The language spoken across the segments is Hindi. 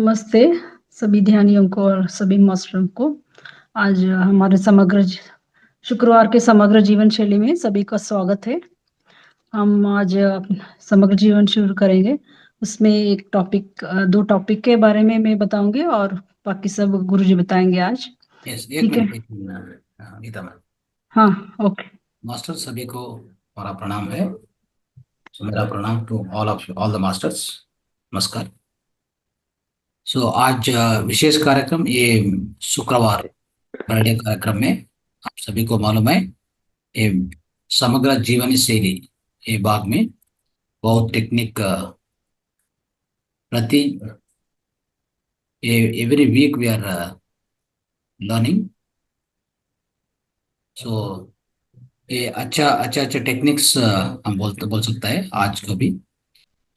नमस्ते सभी ध्यानियों को और सभी मास्टरों को। आज हमारे शुक्रवार के समग्र जीवन शैली में सभी का स्वागत है। हम आज समग्र जीवन शुरू करेंगे। उसमें एक टॉपिक, दो टॉपिक के बारे में मैं बताऊंगी और बाकी सब गुरुजी बताएंगे आज। यस, ठीक है? एक मिनट गीता मैम। हाँ, ओके। मास्टर सभी को हमारा प्रणाम है। सो मेरा प्रणाम to all of all the masters. नमस्कार। सो आज विशेष कार्यक्रम ये शुक्रवार फ्राइडे कार्यक्रम में आप सभी को मालूम है ये समग्र जीवन शैली ये भाग में बहुत टेक्निक प्रति every week we are learning. So ये अच्छा अच्छा अच्छा टेक्निक्स हम बोल सकता है आज को भी।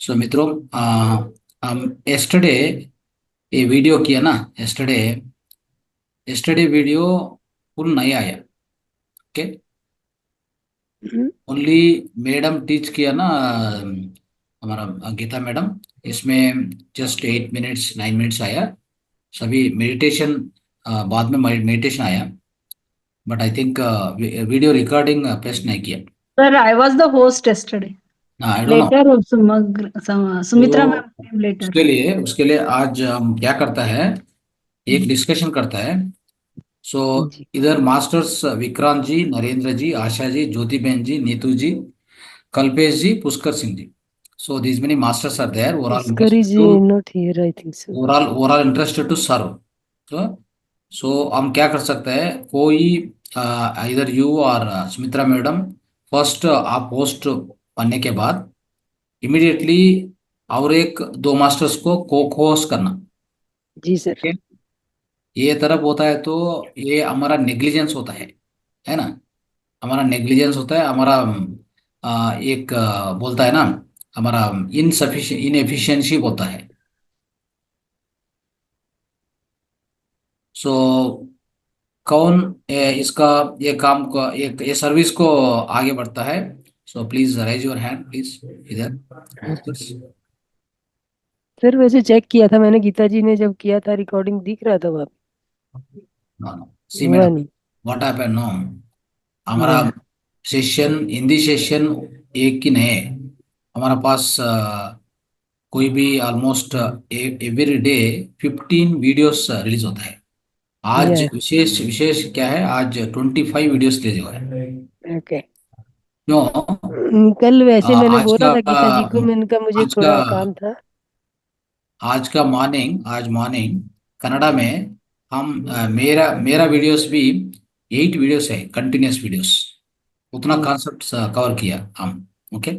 सो मित्रों, हम एस्टरडे ये वीडियो किया ना। एस्टरडे एस्टरडे वीडियो फुल नहीं आया। ओके, ओनली मैडम टीच किया ना, हमारा गीता मैडम। इसमें जस्ट 8 मिनट्स 9 मिनट्स आया। सभी मेडिटेशन बाद में मेडिटेशन आया। But I think video recording press नहीं किया। Sir, I was the host yesterday. I don't know. Later Sumitra तो मैम लेटर। उसके लिए आज हम क्या करता है, एक डिस्कशन करता है। सो जी। इधर मास्टर्स विक्रांत जी, नरेंद्र जी, आशा जी, ज्योति बहन जी, नीतू जी, कल्पेश जी, पुष्कर सिंह जी। सो these many masters are there who are all Puskar interested is to not here, I think so. overall interested to serve. so हम क्या कर सकते हैं, कोई इधर यू और सुमित्रा मैडम फर्स्ट आप पोस्ट बनने के बाद इमीडिएटली और एक दो मास्टर्स को को होस्ट करना। जी सर। ठीक है? ये तरफ होता है तो ये हमारा नेग्लिजेंस होता है ना। हमारा नेग्लिजेंस होता है, हमारा एक बोलता है ना, हमारा इनसफिशिएंट इनएफिशिएंसी बोलता है। सो कौन इसका ये काम को ये सर्विस को आगे बढ़ता है। So please rise your hand please इधर मास्टर्स। सर वैसे चेक किया था मैंने, गीता जी ने जब किया था रिकॉर्डिंग दिख रहा था वहाँ नो नो, पे, सी हुआ मैडम, नहीं। व्हाट हैपेंड नो, हमारा या सेशन हिंदी सेशन एक ही नहीं है। हमारा पास कोई भी almost every day 15 videos release होता है। आज या विशेष विशेष क्या है, आज 25 वीडियोस रिलीज हुआ है। ओके। क्यों? कल वैसे मैंने आज बोला का था गीता जी को, मैंने कहा मुझे आज का थोड़ा काम था। आज मॉर्निंग कनाडा में हम मेरा मेरा वीडियोस भी 8 वीडियोस है, कंटिन्यूस वीडियोस। उतना जी। कॉन्सेप्ट कवर किया हम। Okay,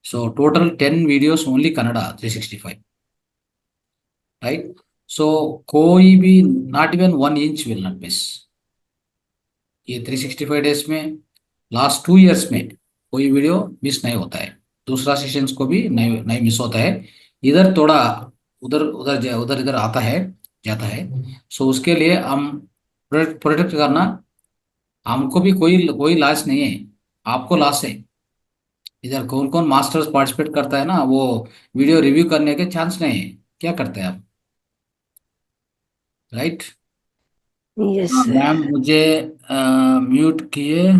so total 10 videos only Canada 365, right. So कोई भी not even 1 inch will not miss. ये 365 डेज में लास्ट 2 इयर्स में कोई वीडियो मिस नहीं होता है। दूसरा सेशंस को भी नहीं नहीं मिस होता है। इधर थोड़ा उधर उधर उधर इधर आता है जाता है। सो उसके लिए हम प्रोटेक्ट करना, हमको भी कोई कोई लॉस नहीं है, आपको लॉस है। इधर कौन कौन मास्टर्स पार्टिसिपेट करता है ना, वो वीडियो रिव्यू करने के चांस नहीं है। क्या करते हैं आप, राइट? Yes sir. मैम मुझे म्यूट किए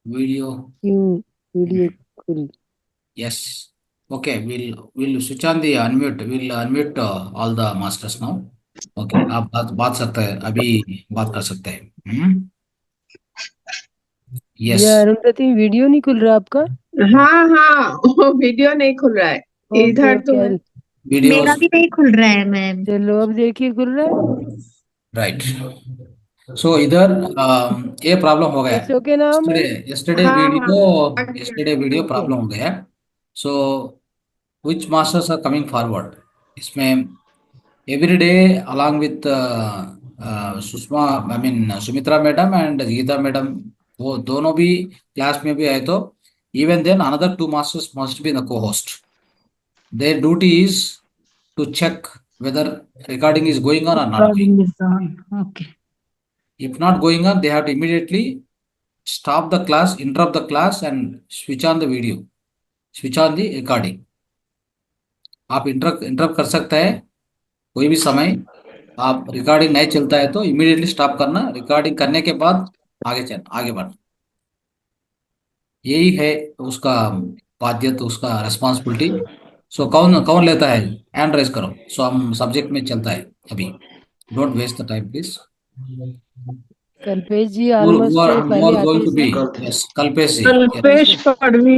वीडियो। क्यों? वीडियो खुल। Yes, okay, will switch on the unmute, will unmute all the masters now. Okay, आप बात सकते हैं अभी, बात कर सकते हैं। यस। या अरुण प्रति वीडियो नहीं खुल रहा आपका? हाँ हाँ, वो वीडियो नहीं खुल रहा है ओके इधर तो। ओके। वीडियो, मेरा भी नहीं खुल रहा है मैम। चलो अब देखिए खुल रहा है। राइट। सो इधर ये प्रॉब्लम हो गया इट्स है। Okay now yesterday ma'am. Yesterday हाँ हाँ, वीडियो आ गया। Yesterday video okay. प्रॉब्लम हो गया है। So which masters are coming forward इसमें every day along with Sushma, I mean Sumitra madam and Geeta madam, वो दोनों भी क्लास में भी आए तो even then another two masters must be the co-host. Their duty is to check whether recording is going on or not going. Recording is on. Okay. If not going on, they have to immediately stop the class, interrupt the class and switch on the video, switch on the recording. आप इंटरप्ट कर सकते हैं कोई भी समय आप रिकॉर्डिंग नहीं चलता है तो इमीडिएटली स्टॉप करना, रिकॉर्डिंग करने के बाद आगे बढ़ना। यही है उसका बाध्यता, उसका रिस्पॉन्सिबिलिटी। सो कौन कौन लेता है? हैंड रेज करो। सो हम सब्जेक्ट में चलता है अभी। Don't waste the time please. Kalpesh ji who almost are who पहले are आते going हैं to be? Sir. Yes, Kalpesh ji, yes, Kalpesh Padvi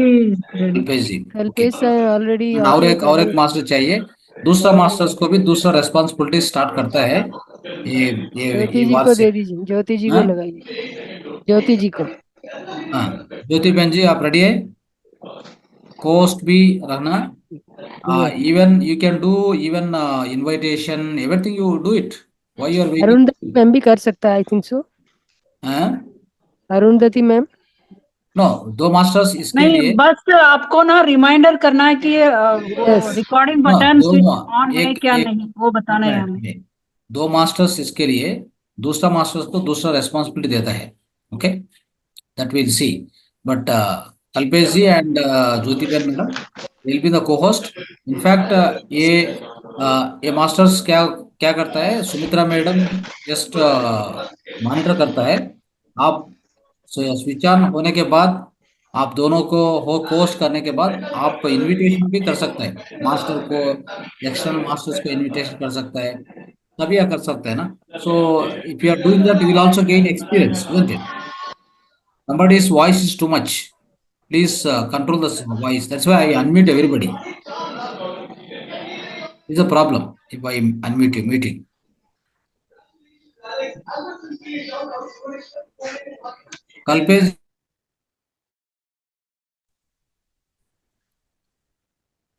ready. Kalpesh ji, okay। Kalpesh already And आते हैं और एक पहले। मास्टर चाहिए। दूसरा मास्टर्स को भी दूसरा रेस्पॉन्सिबिलिटी स्टार्ट करता है। ये ज्योति ये जी वार को से। दे दीजिए, ज्योति जी को हाँ लगाइए, ज्योति जी को। हाँ, ज्योति बहन जी आप रेडी है? कोस्ट भी रखना। ये even you can do even invitation, everything you do it. Why you are Arundhati waiting? Ma'am भी कर सकता है, I think so. Arundhati ma'am. No, दो मास्टर्स इसके नहीं, लिए। बस आपको ना रिमाइंडर करना है कि वो यस। रिकॉर्डिंग नो, बटन दो स्विच ऑन है एक क्या एक नहीं, वो बताना है हमें। मिनट। दो मास्टर्स इसके लिए, दूसरा मास्टर्स को दूसरा रेस्पॉन्सिबिलिटी देता है। Okay, that will see. But Kalpesh ji and Jyoti ben madam will be the co host. In fact ये मास्टर्स क्या क्या करता है, सुमित्रा मैडम जस्ट मॉनिटर करता है। आप स्विच ऑन होने के बाद, आप दोनों को हो पोस्ट करने के बाद आप इनविटेशन भी कर सकते हैं मास्टर को, एक्सटर्नल मास्टर्स को इनविटेशन कर सकता है। तभी यह कर सकते हैं ना। So if you are doing that, you will also gain experience, isn't it? Somebody's voice is too much. Please control the voice. That's why I unmute everybody. It's a problem if I unmute you meeting. Kalpesh,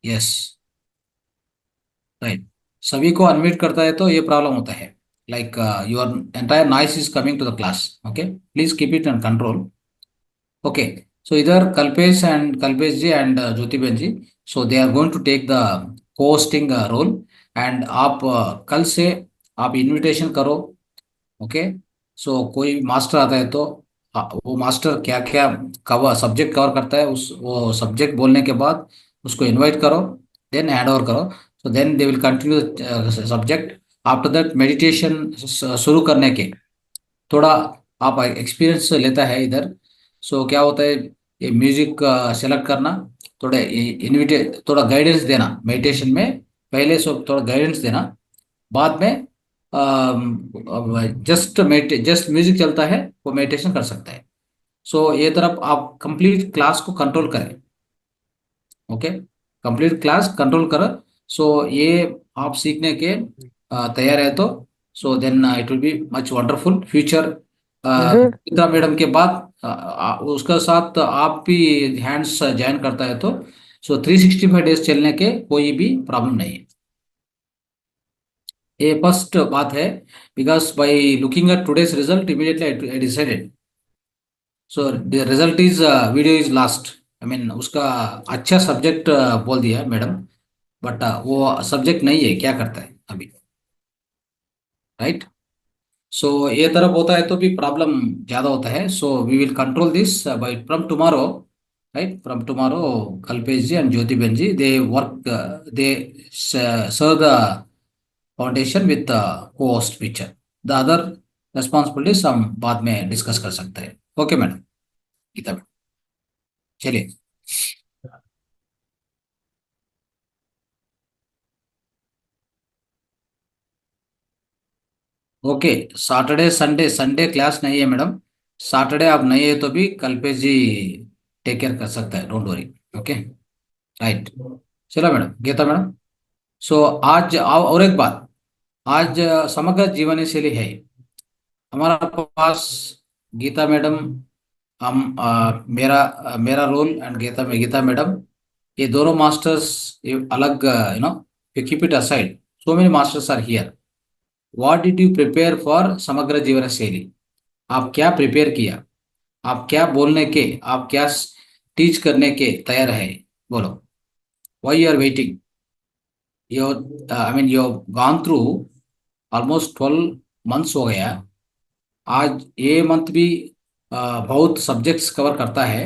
yes, right. सभी को अनम्यूट करता है तो ये प्रॉब्लम होता है। Like your entire noise is coming to the class. Okay, please keep it under control. Okay, so इधर कल्पेश जी एंड ज्योति बहन ji, so they are going to take the hosting role. And आप कल से आप इनविटेशन करो। ओके, सो कोई मास्टर आता है तो वो मास्टर क्या क्या कवर सब्जेक्ट कवर करता है, उस वो सब्जेक्ट बोलने के बाद उसको इनवाइट करो, देन हैंड ओवर करो। So then they will continue subject. After that meditation शुरू करने के थोड़ा आप एक्सपीरियंस लेता है इधर। सो क्या होता है, ये म्यूजिक सेलेक्ट करना, थोड़ा इनविटे थोड़ा गाइडेंस देना मेडिटेशन में। पहले सो थोड़ा गाइडेंस देना, बाद में जस्ट म्यूजिक चलता है, वो मेडिटेशन कर सकता है। सो ये तरफ आप कंप्लीट क्लास को कंट्रोल करें। ओके, कंप्लीट क्लास कंट्रोल करो। सो ये आप सीखने के तैयार है तो so then it will be much wonderful future. Geeta madam के बाद उसका साथ आप भी हैंड्स ज्वाइन करता है तो सो 365 डेज चलने के कोई भी प्रॉब्लम नहीं है। ये फर्स्ट बात है, because by looking at today's result immediately I decided. So the result is video is last. I mean उसका अच्छा सब्जेक्ट बोल दिया मैडम, बट वो सब्जेक्ट नहीं है, क्या करता है अभी, राइट? सो ये तरफ होता है तो भी प्रॉब्लम ज़्यादा होता है। So we will control this by from tomorrow, right? From tomorrow Kalpesh ji and Jyoti बेन ji they work, they serve the foundation with co host picture. The other responsibilities हम बाद में डिस्कस कर सकते हैं। ओके मैडम, गीता मैडम, चलिए। Okay, Saturday Sunday, Sunday class नहीं है मैडम। सैटरडे आप नहीं है तो भी कल्पेश जी टेक केयर कर सकता है, डोंट वरी। Okay, right. चलो मैडम, गीता मैडम। सो आज और एक बात, आज समग्र जीवन शैली है हमारा पास। गीता मैडम, हम मेरा रोल एंड गीता मैडम, ये दोनों मास्टर्स अलग, keep it aside. So many masters are here. What did you prepare for समग्र जीवन शैली? आप क्या प्रिपेयर किया? आप क्या बोलने के, आप क्या टीच करने के तैयार है? बोलो, why you are waiting? You I mean you gone through almost 12 months हो गया। आज ये मंथ भी बहुत सब्जेक्ट्स कवर करता है।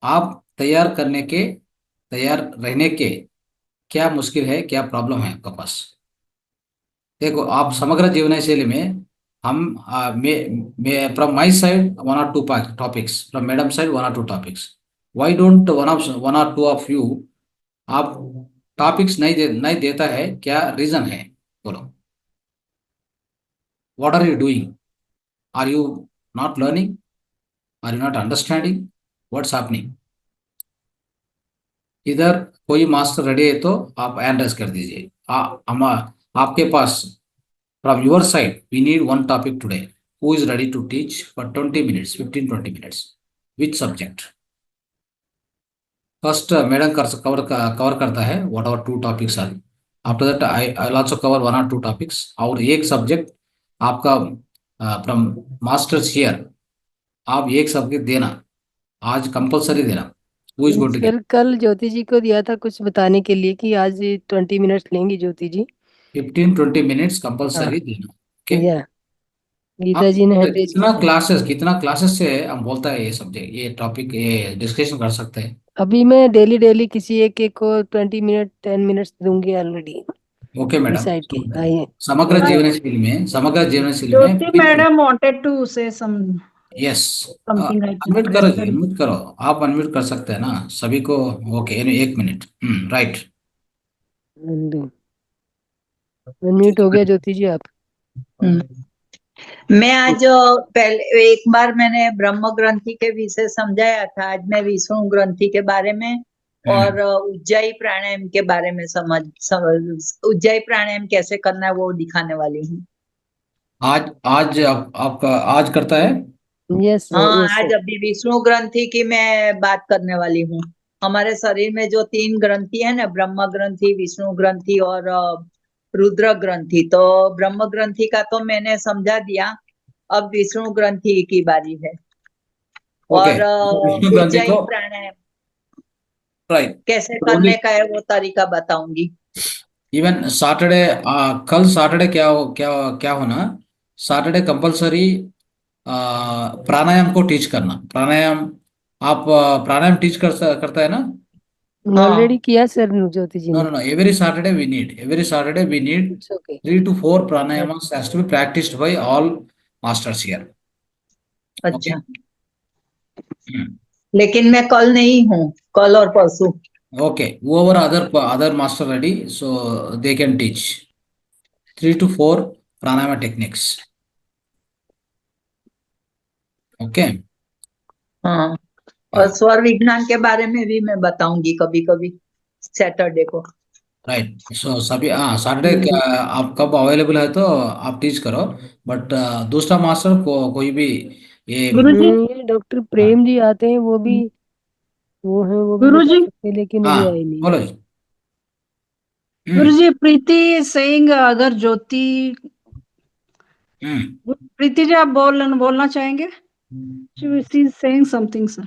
आप तैयार रहने के क्या मुश्किल है, क्या प्रॉब्लम है आपके पास? देखो आप समग्र जीवन शैली में हम फ्रॉम माई साइड वन और two topics, from madam side one और two topics. Why don't one और टू ऑफ यू आप टॉपिक्स नहीं देता है, क्या रीजन है बोलो? What are you doing? Are you not learning? Are you not understanding what's happening? इधर कोई मास्टर रेडी है तो आप हैंड रेज कर दीजिए। हम आपके पास from your side we need one topic today. Who is ready to teach for 20 minutes, 15-20 minutes? Which subject? First madam cover करता है what our two topics are. After that I will also cover one और टू टॉपिक्स। और एक सब्जेक्ट आपका फ्रॉम मास्टर्स हियर आप एक सब्जेक्ट देना, आज कंपलसरी देना। Who is going to get sir कल ज्योति जी को दिया था कुछ बताने के लिए कि आज 20 मिनट्स लेंगी ज्योति जी। 15-20 minutes हाँ कंपलसरी देना। ओके, या गीता आप जी ने हैंड रेज कितना किया है। क्लासेस से हम बोलता है ये सब्जेक्ट, ये टॉपिक, ये डिस्कशन कर सकते हैं? अभी मैं डेली डेली किसी एक एक को 20 मिनट 10 मिनट्स दूंगी ऑलरेडी ओके मैडम। डिसाइड की। आइए समग्र बोलिए। जीवन शैली में Jyoti madam wanted to say yes, something, I think. Unmute करो Rest जी, करिए। अनम्यूट करो। आप अनम्यूट कर सकते हैं ना सभी को? ओके, एक मिनट। राइट। अनम्यूट हो गया ज्योति जी आप। मैं आज पहले एक बार मैंने ब्रह्म ग्रंथि के विषय समझाया था। आज मैं विष्णु ग्रंथि के बारे में और उज्जाई प्राणायाम के बारे में उज्जाई प्राणायाम कैसे करना है वो दिखाने वाली हूँ। आज आज आपका आज करता है? यस हाँ, यस आज अभी विष्णु ग्रंथि की मैं बात करने वाली हूँ। हमारे शरीर में जो 3 ग्रंथि है ना, ब्रह्म ग्रंथि, विष्णु ग्रंथि और रुद्र ग्रंथि। तो ब्रह्म ग्रंथि का तो मैंने समझा दिया, अब विष्णु ग्रंथि की बारी है। ओके, और विष्णु ग्रंथि उज्जाई को प्राणायाम राइट। कैसे करने का है वो तरीका बताऊंगी। इवन सैटरडे, कल सैटरडे क्या क्या होना, सैटरडे कंपलसरी प्राणायाम को टीच करना। प्राणायाम आप प्राणायाम टीच करता है ना? ऑलरेडी किया सर ज्योति जी नो ने। No no, every Saturday we need it's okay 3 to 4 pranayamas has to be practiced by all masters here. Okay. अच्छा, लेकिन मैं कल नहीं हूँ, कल और परसों। Okay, whoever other master ready, so they can teach 3 to 4 pranayama techniques. Okay. हाँ, और स्वर विज्ञान के बारे में भी मैं बताऊंगी कभी कभी सैटरडे को। राइट। सो सभी सैटरडे आप कब अवेलेबल है तो आप टीच करो, बट दूसरा मास्टर को कोई भी ये गुरुजी, ये डॉक्टर प्रेम जी आते हैं वो भी वो है वो भी बता गुरुजी, सकते हैं लेकिन हाँ वो आए नहीं। बोलो जी। गुरुजी, प्रीति saying अगर ज्योति, प्रीति जी आप बोलना चाहेंगे? She is saying something, sir.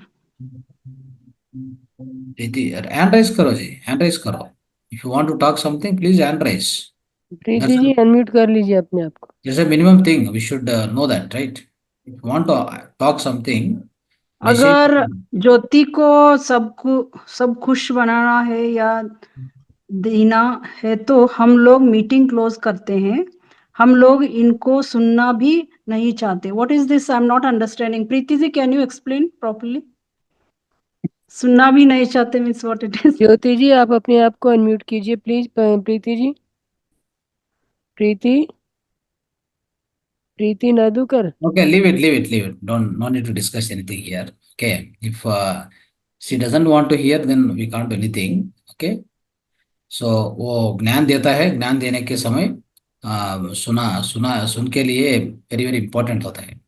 दीदी हैंड राइज करो जी, हैंड राइज करो। If you want to talk something please hand raise. Preeti ji unmute कर लीजिए अपने आप को। There's a minimum thing we should know that, right? If you want to talk something, message. अगर ज्योति को सब खुश बनाना है या देना है तो हम लोग मीटिंग क्लोज करते हैं। हम लोग इनको सुनना भी नहीं चाहते। What is this? I am not understanding. Preeti ji, can you explain properly? सुनना भी नहीं चाहते means what it is? Jyoti ji आप अपने आप को अनम्यूट कीजिए please. Preeti ji, Preeti Nadukar. Okay, leave it. No need to discuss anything here. Okay, if she doesn't want to hear, then we can't do anything. Okay, so वो ज्ञान देता है, ज्ञान देने के समय सुन के लिए वेरी वेरी इंपॉर्टेंट होता है।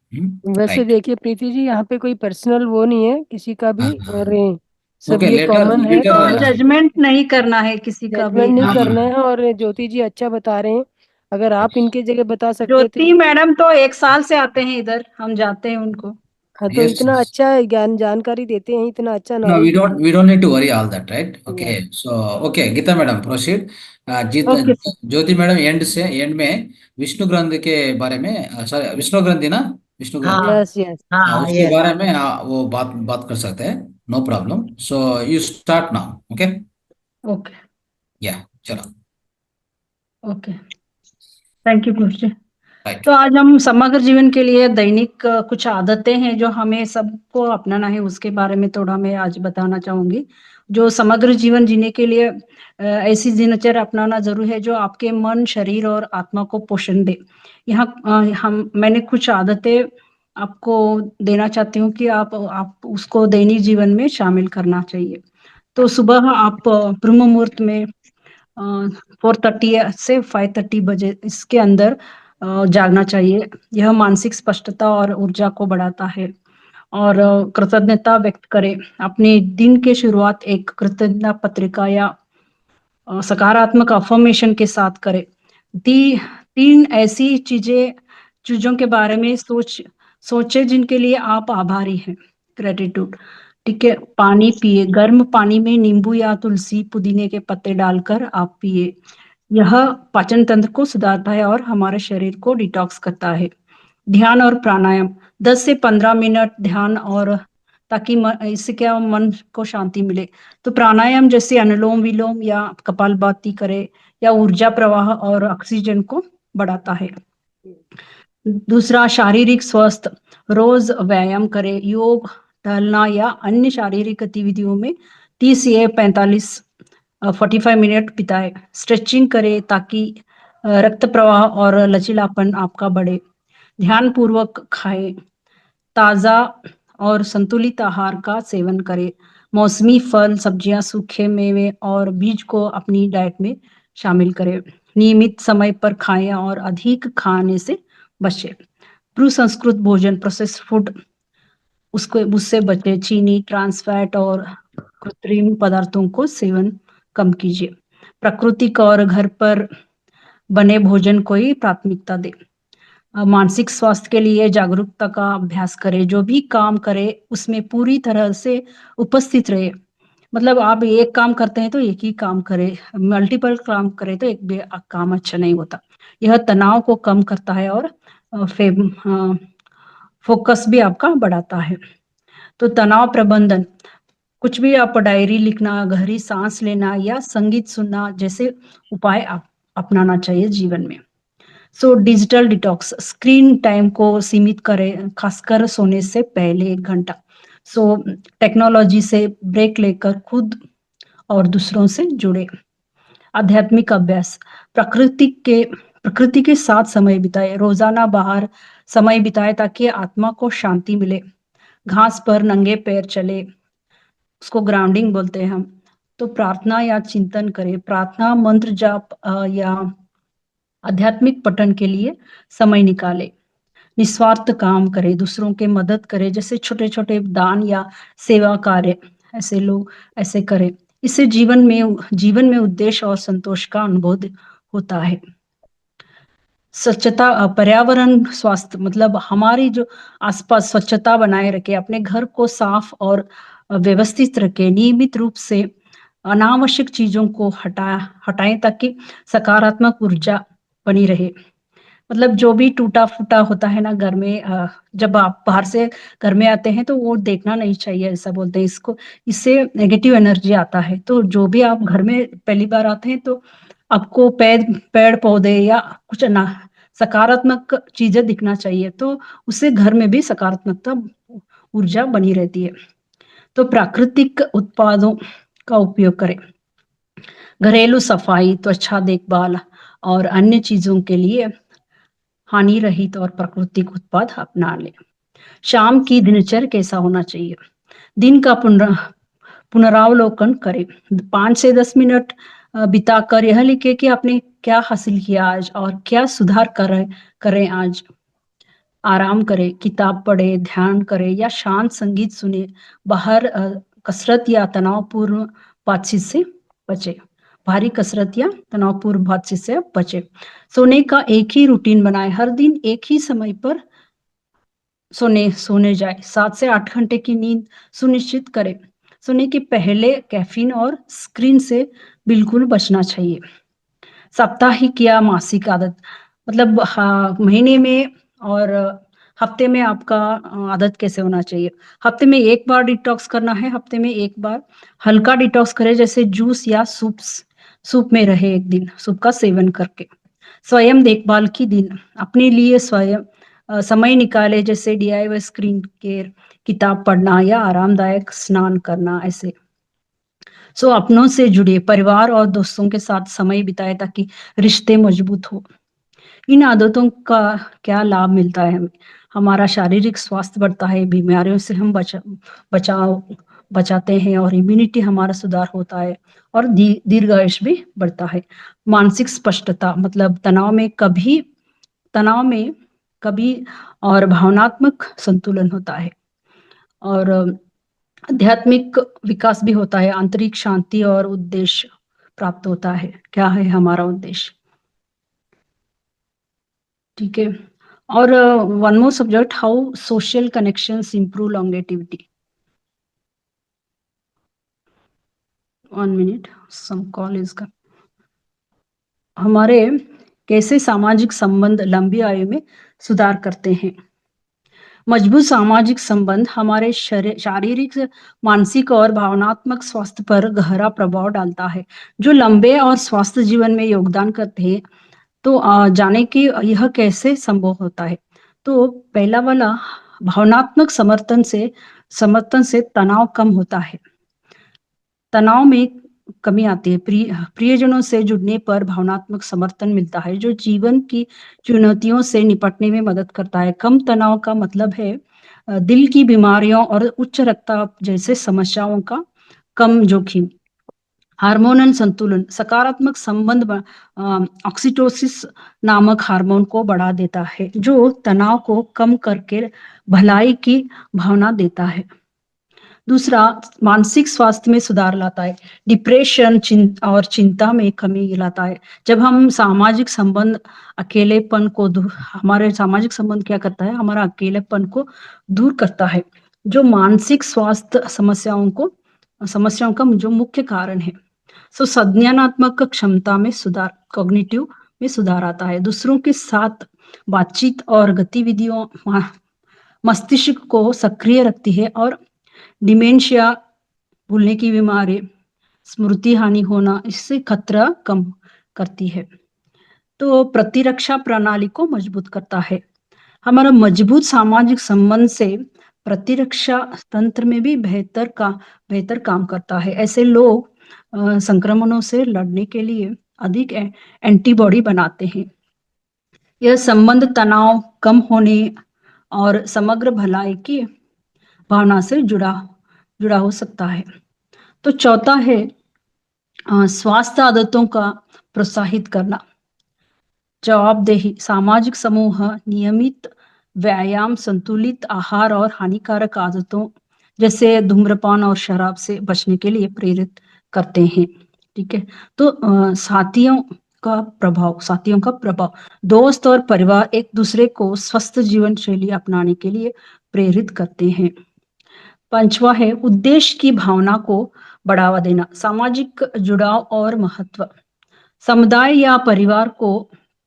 वैसे राइट। देखिए प्रीति जी यहाँ पे कोई पर्सनल वो नहीं है किसी का भी, और सब Okay, ये later कॉमन है। later जजमेंट नहीं करना है किसी का भी। जजमेंट नहीं हाँ, करना है। और ज्योति जी अच्छा बता रहे हैं, अगर आप इनके जगह बता सकते तो ज्योति मैडम तो 1 साल से आते हैं इधर, हम जाते हैं उनको। हाँ तो yes, इतना yes. अच्छा ज्ञान जानकारी देते हैं, इतना अच्छा No, knowledge. we don't need to worry all that, right? Okay, so okay, Geeta madam proceed. Okay, sir. Jyoti madam and में विष्णु ग्रंथ के बारे में, सॉरी विष्णु ग्रंथि ना, विष्णु ग्रंथ, हाँ यस यस हाँ, उसके ये बारे में वो बात कर सकते हैं। No problem. So you start now. Okay, okay या चलो। Okay. Thank you Guru ji. Right. तो आज हम समग्र जीवन के लिए दैनिक कुछ आदतें हैं जो हमें सबको अपनाना है, उसके बारे में थोड़ा मैं आज बताना चाहूंगी। जो समग्र जीवन जीने के लिए ऐसी दिनचर्या अपनाना जरूरी है जो आपके मन, शरीर और आत्मा को पोषण दे। यहाँ मैंने कुछ आदतें आपको देना चाहती हूँ कि आप उसको दैनिक जीवन में शामिल करना चाहिए। तो सुबह आप ब्रह्म मुहूर्त में 4:30 से 5:30 बजे इसके अंदर जागना चाहिए। यह मानसिक स्पष्टता और ऊर्जा को बढ़ाता है। और कृतज्ञता व्यक्त करें। अपने दिन के शुरुआत एक कृतज्ञता पत्रिका या सकारात्मक अफर्मेशन के साथ करें। 3 ऐसी चीजों के बारे में सोचे जिनके लिए आप आभारी हैं। ग्रेटिट्यूड। ठीक है। पानी पिए। गर्म पानी में नींबू या तुलसी, पुदीने के पत्ते डालकर आप पिए। यह पाचन तंत्र को सुधारता है और हमारे शरीर को डिटॉक्स करता है। ध्यान और प्राणायाम 10 से 15 मिनट ध्यान, और ताकि इससे क्या मन को शांति मिले। तो प्राणायाम जैसे अनुलोम विलोम या कपालभाति करे, या ऊर्जा प्रवाह और ऑक्सीजन को बढ़ाता है। दूसरा, शारीरिक स्वास्थ्य। रोज व्यायाम करे। योग, टहलना या अन्य शारीरिक गतिविधियों में 30 से 45 मिनट बिताए। स्ट्रेचिंग करे ताकि रक्त प्रवाह और लचीलापन आपका बढ़े। ध्यान पूर्वक खाएं। ताजा और संतुलित आहार का सेवन करें। मौसमी फल, सब्जियां, सूखे मेवे और बीज को अपनी डाइट में शामिल करें। नियमित समय पर खाएं और अधिक खाने से बचें। प्रसंस्कृत भोजन, प्रोसेस्ड फूड, उससे बचें। चीनी, ट्रांस फैट और कृत्रिम पदार्थों को सेवन कम कीजिए। प्राकृतिक और घर पर बने भोजन को ही प्राथमिकता दें। मानसिक स्वास्थ्य के लिए जागरूकता का अभ्यास करें। जो भी काम करे उसमें पूरी तरह से उपस्थित रहे। मतलब आप एक काम करते हैं तो एक ही काम करें, मल्टीपल काम करें तो एक भी काम अच्छा नहीं होता। यह तनाव को कम करता है और फोकस भी आपका बढ़ाता है। तो तनाव प्रबंधन, कुछ भी आप डायरी लिखना, गहरी सांस लेना या संगीत सुनना जैसे उपाय आप अपनाना चाहिए जीवन में। So digital detox, screen time को सीमित करें, खासकर सोने से पहले 1 घंटा। सो टेक्नोलॉजी से ब्रेक लेकर खुद और दूसरों से जुड़े। आध्यात्मिक अभ्यास, प्रकृति के साथ समय बिताए। रोजाना बाहर समय बिताए ताकि आत्मा को शांति मिले। घास पर नंगे पैर चले, उसको ग्राउंडिंग बोलते हैं हम। तो प्रार्थना या चिंतन करें। प्रार्थना, मंत्र जाप या आध्यात्मिक पठन के लिए समय निकाले। निस्वार्थ काम करे, दूसरों के मदद करे, जैसे छोटे छोटे दान या सेवा कार्य ऐसे लोग ऐसे करें। इससे जीवन में उद्देश्य और संतोष का अनुभव होता है। स्वच्छता, पर्यावरण स्वास्थ्य, मतलब हमारी जो आसपास स्वच्छता बनाए रखे, अपने घर को साफ और व्यवस्थित रखे। नियमित रूप से अनावश्यक चीजों को हटाएं ताकि सकारात्मक ऊर्जा बनी रहे। मतलब जो भी टूटा फूटा होता है ना घर में, जब आप बाहर से घर में आते हैं तो वो देखना नहीं चाहिए, ऐसा बोलते हैं इसको। इससे नेगेटिव एनर्जी आता है। तो जो भी आप घर में पहली बार आते हैं तो आपको पेड़ पौधे या कुछ ना सकारात्मक चीजें दिखना चाहिए, तो उससे घर में भी सकारात्मकता ऊर्जा बनी रहती है। तो प्राकृतिक उत्पादों का उपयोग करें। घरेलू सफाई, त्वचा देखभाल और अन्य चीजों के लिए हानि रहित और प्राकृतिक उत्पाद अपना ले। शाम की दिनचर्या कैसा होना चाहिए? दिन का पुनरावलोकन करें। 5 से 10 मिनट बिताकर यह लिखे कि आपने क्या हासिल किया आज और क्या सुधार करें आज। आराम करें, किताब पढ़े, ध्यान करें या शांत संगीत सुने। बाहर कसरत या तनावपूर्ण बातचीत से बचे। भारी कसरत या तनावपूर्ण बातचीत से बचे। सोने का एक ही रूटीन बनाए। हर दिन एक ही समय पर सोने जाए। 7 से 8 घंटे की नींद सुनिश्चित करें। सोने के पहले कैफीन और स्क्रीन से बिल्कुल बचना चाहिए। साप्ताहिक या मासिक आदत, मतलब महीने में और हफ्ते में आपका आदत कैसे होना चाहिए? हफ्ते में 1 बार डिटॉक्स करना है। हफ्ते में 1 बार हल्का डिटॉक्स करें, जैसे जूस या सूप में रहे, एक दिन सूप का सेवन करके। स्वयं देखभाल की दिन, अपने लिए स्वयं समय निकाले, जैसे DIY स्क्रीन केयर, किताब पढ़ना या आरामदायक स्नान करना ऐसे। सो अपनों से जुड़े, परिवार और दोस्तों के साथ समय बिताए ताकि रिश्ते मजबूत हो। इन आदतों का क्या लाभ मिलता है हमें? हमारा शारीरिक स्वास्थ्य बढ़ता है, बीमारियों से हम बचाते हैं और इम्यूनिटी हमारा सुधार होता है और दीर्घायुष भी बढ़ता है। मानसिक स्पष्टता, मतलब तनाव में कभी और भावनात्मक संतुलन होता है और आध्यात्मिक विकास भी होता है, आंतरिक शांति और उद्देश्य प्राप्त होता है। क्या है हमारा उद्देश्य? ठीक है। और one more subject, how social connections improve longevity. 1 minute, some call is का। हमारे कैसे सामाजिक संबंध लंबी आयु में सुधार करते हैं? मजबूत सामाजिक संबंध हमारे शारीरिक, मानसिक और भावनात्मक स्वास्थ्य पर गहरा प्रभाव डालता है, जो लंबे और स्वस्थ जीवन में योगदान करते हैं। तो जाने कि यह कैसे संभव होता है। तो पहला वाला, भावनात्मक समर्थन से तनाव कम होता है, तनाव में कमी आती है। प्रियजनों से जुड़ने पर भावनात्मक समर्थन मिलता है, जो जीवन की चुनौतियों से निपटने में मदद करता है। कम तनाव का मतलब है दिल की बीमारियों और उच्च रक्तचाप जैसे समस्याओं का कम जोखिम। हार्मोनल संतुलन, सकारात्मक संबंध ऑक्सीटोसिस नामक हार्मोन को बढ़ा देता है, जो तनाव को कम करके भलाई की भावना देता है। दूसरा, मानसिक स्वास्थ्य में सुधार लाता है, डिप्रेशन और चिंता में कमी लाता है। जब हम सामाजिक संबंध अकेलेपन को हमारे सामाजिक संबंध क्या करता है? हमारा अकेलेपन को दूर करता है, जो मानसिक स्वास्थ्य समस्याओं का जो मुख्य कारण है। सो संज्ञानात्मक क्षमता में सुधार, कॉग्निटिव में सुधार आता है। दूसरों के साथ बातचीत और गतिविधियों मस्तिष्क को सक्रिय रखती है और डिमेंशिया, भूलने की बीमारी, स्मृति हानि होना, इससे खतरा कम करती है। तो प्रतिरक्षा प्रणाली को मजबूत करता है। हमारा मजबूत सामाजिक संबंध से प्रतिरक्षा तंत्र में भी बेहतर काम करता है। ऐसे लोग संक्रमणों से लड़ने के लिए अधिक एंटीबॉडी बनाते हैं। यह संबंध तनाव कम होने और समग्र भलाई की भावना से जुड़ा हो सकता है। तो चौथा है स्वास्थ्य आदतों का प्रोत्साहित करना, जवाबदेही, सामाजिक समूह नियमित व्यायाम, संतुलित आहार और हानिकारक आदतों जैसे धूम्रपान और शराब से बचने के लिए प्रेरित करते हैं। ठीक है। तो साथियों का प्रभाव, दोस्त और परिवार एक दूसरे को स्वस्थ जीवन शैली अपनाने के लिए प्रेरित करते हैं। पांचवा है उद्देश्य की भावना को बढ़ावा देना, सामाजिक जुड़ाव और महत्व, समुदाय या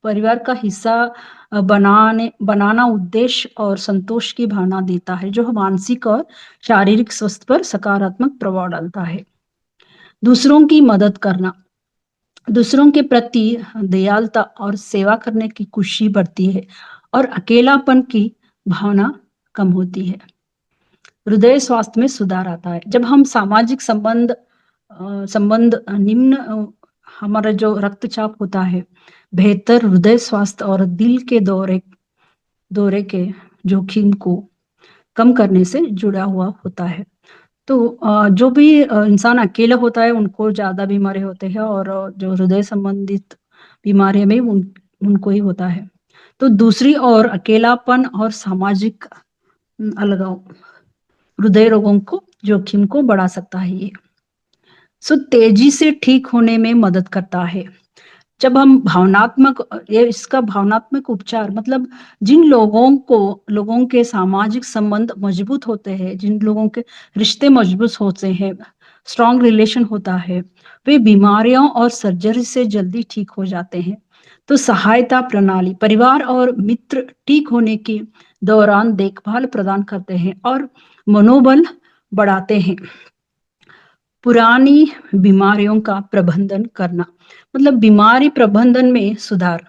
परिवार का हिस्सा बनाना उद्देश्य और संतोष की भावना देता है, जो मानसिक और शारीरिक स्वास्थ्य पर सकारात्मक प्रभाव डालता है। दूसरों की मदद करना, दूसरों के प्रति दयालुता और सेवा करने की खुशी बढ़ती है और अकेलापन की भावना कम होती है। हृदय स्वास्थ्य में सुधार आता है। जब हम सामाजिक संबंध निम्न, हमारा जो रक्तचाप होता है, बेहतर हृदय स्वास्थ्य और दिल के दौरे के जोखिम को कम करने से जुड़ा हुआ होता है। तो जो भी इंसान अकेला होता है उनको ज्यादा बीमारी होते हैं और जो हृदय संबंधित बीमारी में उनको ही होता है। तो दूसरी ओर अकेलापन और सामाजिक अलगाव हृदय रोगों को जोखिम को बढ़ा सकता है। ये तेजी से ठीक होने में मदद करता है। जब हम इसका भावनात्मक उपचार, मतलब जिन लोगों के सामाजिक संबंध मजबूत होते हैं, जिन लोगों के रिश्ते मजबूत होते हैं, स्ट्रॉन्ग रिलेशन होता है, वे बीमारियों और सर्जरी से जल्दी ठीक हो जाते हैं। तो सहायता प्रणाली, परिवार और मित्र ठीक होने के दौरान देखभाल प्रदान करते हैं और मनोबल बढ़ाते हैं। पुरानी बीमारियों का प्रबंधन करना, मतलब बीमारी प्रबंधन में सुधार,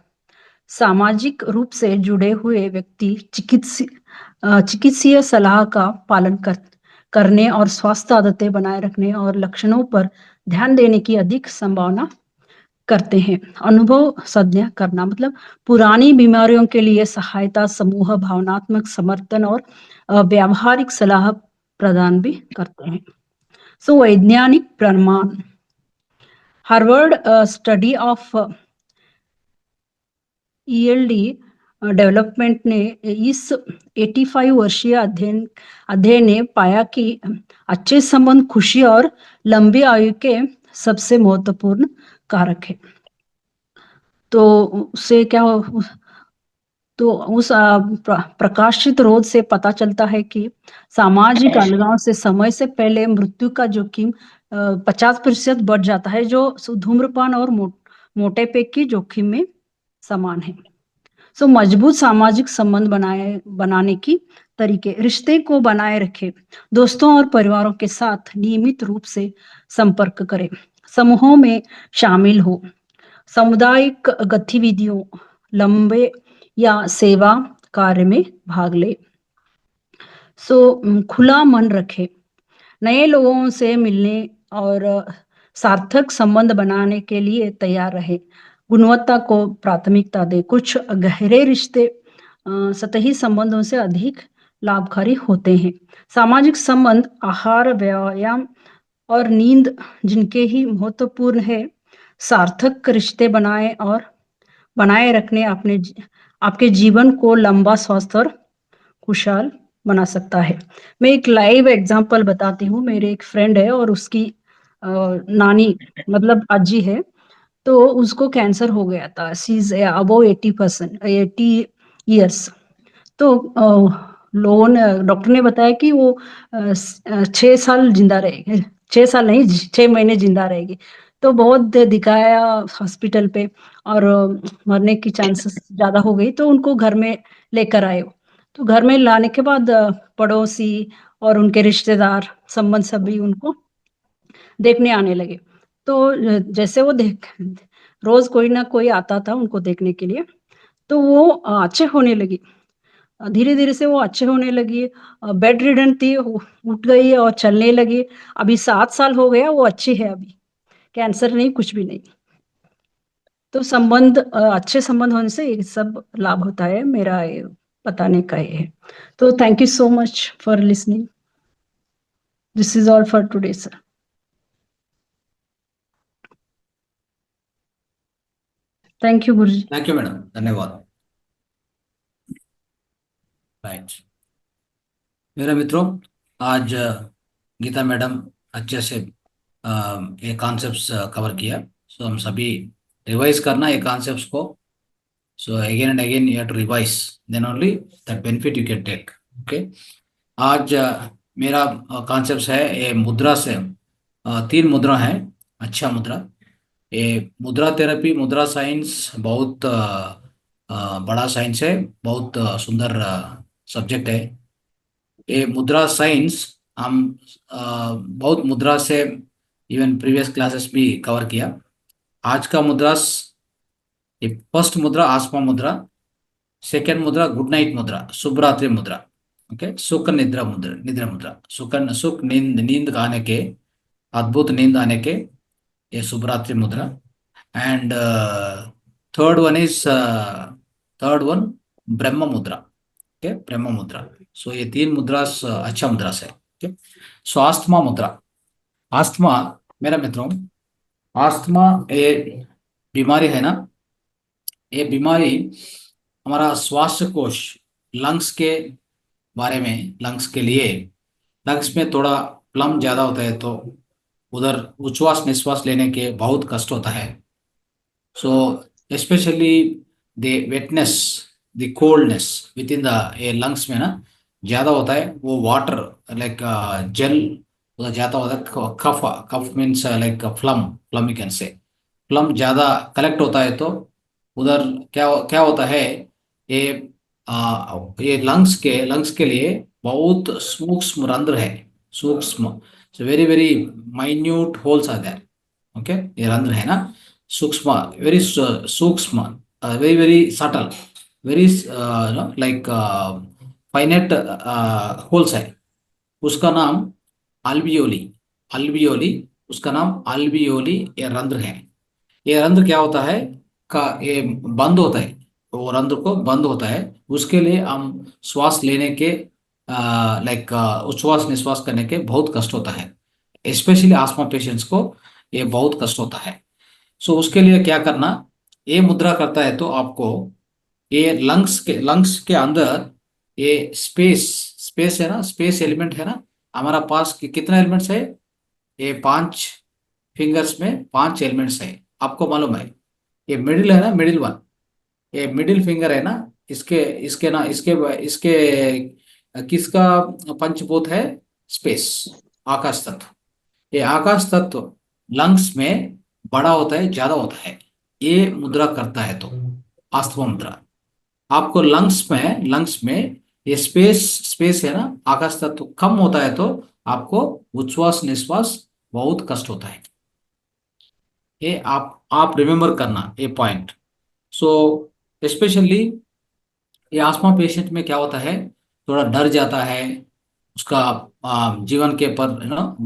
सामाजिक रूप से जुड़े हुए व्यक्ति चिकित्सीय सलाह का पालन करने और स्वास्थ्य आदतें बनाए रखने और लक्षणों पर ध्यान देने की अधिक संभावना करते हैं। अनुभव साझा करना मतलब पुरानी बीमारियों के लिए सहायता समूह, भावनात्मक समर्थन और व्यावहारिक सलाह प्रदान भी करते हैं। सो वैज्ञानिक प्रमाण, हार्वर्ड स्टडी ऑफ ईएलडी डेवलपमेंट ने इस 85 वर्षीय अध्ययन ने पाया कि अच्छे संबंध खुशी और लंबी आयु के सबसे महत्वपूर्ण कारक है। तो उससे क्या हो, तो उस प्रकाशित शोध से पता चलता है कि सामाजिक अलगाव से समय से पहले मृत्यु का जोखिम 50% बढ़ जाता है, जो धूम्रपान और मोटेपे की जोखिम में समान है। सो मजबूत सामाजिक संबंध बनाने की तरीके, रिश्ते को बनाए रखें, दोस्तों और परिवारों के साथ नियमित रूप से संपर्क करें, समूहों में शामिल हो, सामुदायिक गतिविधियों, लंबे या सेवा कार्य में भाग ले। सो खुला मन रखें, नए लोगों से मिलने और सार्थक संबंध बनाने के लिए तैयार रहे, गुणवत्ता को प्राथमिकता दे। कुछ गहरे रिश्ते सतही संबंधों से अधिक लाभकारी होते हैं। सामाजिक संबंध, आहार, व्यायाम और नींद जिनके ही महत्वपूर्ण है, सार्थक रिश्ते बनाए रखने आपके जीवन को लंबा, स्वस्थ और खुशहाल बना सकता है। मैं एक लाइव एग्जांपल बताती हूँ। मेरे एक फ्रेंड है और उसकी नानी मतलब अज्जी है, तो उसको कैंसर हो गया था। She is above 80 years. तो लोगों ने, डॉक्टर ने बताया कि वो 6 साल जिंदा रहेगी, 6 साल नहीं 6 महीने जिंदा रहेगी। तो बहुत दिखाया हॉस्पिटल पे और मरने की चांसेस ज्यादा हो गई, तो उनको घर में लेकर आए। तो घर में लाने के बाद पड़ोसी और उनके रिश्तेदार संबंध सभी उनको देखने आने लगे। तो जैसे वो रोज कोई ना कोई आता था उनको देखने के लिए, तो वो अच्छे होने लगी। धीरे धीरे से वो अच्छे होने लगी। बेड रिडन थी, उठ गई और चलने लगी। अभी 7 साल हो गया, वो अच्छी है, अभी कैंसर नहीं, कुछ भी नहीं। तो संबंध, अच्छे संबंध होने से ये सब लाभ होता है। मेरा ये बताने का ये है। तो thank you so much for listening. This is all for today sir. Thank you Guruji. Thank you madam, धन्यवाद। राइट मेरे मित्रों, आज गीता मैडम अच्छे से ये कॉन्सेप्ट्स कवर किया। सो हम सभी रिवाइज करना ये कॉन्सेप्ट्स को। So again and again you have to revise, then only that benefit you can take. Okay, आज मेरा कॉन्सेप्ट है ये मुद्रा से 3 मुद्रा है। अच्छा मुद्रा, ये मुद्रा थेरेपी, मुद्रा साइंस बहुत बड़ा साइंस है, बहुत सुंदर सब्जेक्ट है। ये मुद्रा साइंस हम बहुत मुद्रा से इवन प्रीवियस क्लासेस भी कवर किया। आज का मुद्रा, ये फर्स्ट मुद्रा आसमा मुद्रा, सेकेंड मुद्रा गुड नाइट मुद्रा, शुभ रात्रि मुद्रा। ओके, सुख निद्रा मुद्रा, निद्रा मुद्रा, सुख नींद आने के, अद्भुत नींद आने के, ये शुभ रात्रि मुद्रा। एंड थर्ड वन ब्रह्म मुद्रा। ओके, ब्रह्म मुद्रा। सो ये 3 मुद्रा अच्छा मुद्रा से। ओके, सो आस्थमा मुद्रा। आस्थमा मेरा मित्रों, आस्थमा ये बीमारी है ना, ये बीमारी हमारा श्वास कोश, लंग्स के बारे में, लंग्स के लिए, लंग्स में थोड़ा प्लम ज्यादा होता है तो उधर उच्छ्वास निश्वास लेने के बहुत कष्ट होता है। So especially the wetness, the coldness within the lungs में ना ज्यादा होता है। वो वाटर लाइक जेल उधर ज्यादा होता है। कफ means like phlegm you can say, phlegm ज्यादा कलेक्ट होता है तो उधर क्या होता है, ये लंग्स के लिए बहुत सूक्ष्म रंध्र है, सूक्ष्म, very very minute holes are there. Okay, ये रंध्र है ना, सूक्ष्म, वेरी सूक्ष्म very very subtle, very like finite holes है, उसका नाम अल्वियोली। अल्वियोली, उसका नाम अल्वियोली, ये रंध्र है। ये रंध्र क्या होता है का ये बंद होता है, वो रंध्र को बंद होता है, उसके लिए हम श्वास लेने के लाइक उच्छ्वास निश्वास करने के बहुत कष्ट होता है, स्पेशली आस्थमा पेशेंट्स को ये बहुत कष्ट होता है। सो उसके लिए क्या करना, ये मुद्रा करता है तो आपको ये लंग्स के अंदर ये स्पेस है ना, स्पेस एलिमेंट है ना हमारा पास, कितना एलिमेंट्स है, ये 5 फिंगर्स में 5 एलिमेंट्स है, आपको मालूम है। ये मिडिल है ना, मिडिल वन, ये मिडिल फिंगर है ना, इसके इसके ना इसके इसके किसका पंचभूत है, स्पेस, आकाश तत्व। ये आकाश तत्व लंग्स में बड़ा होता है, ज्यादा होता है, ये मुद्रा करता है तो आस्थमा मुद्रा। आपको लंग्स में ये स्पेस है ना, आकाश तत्व कम होता है तो आपको उच्छ्वास निश्वास बहुत कष्ट होता है। ये आप रिमेम्बर करना ये पॉइंट। सो स्पेशली ये आस्थमा पेशेंट में क्या होता है, थोड़ा डर जाता है, उसका जीवन के पर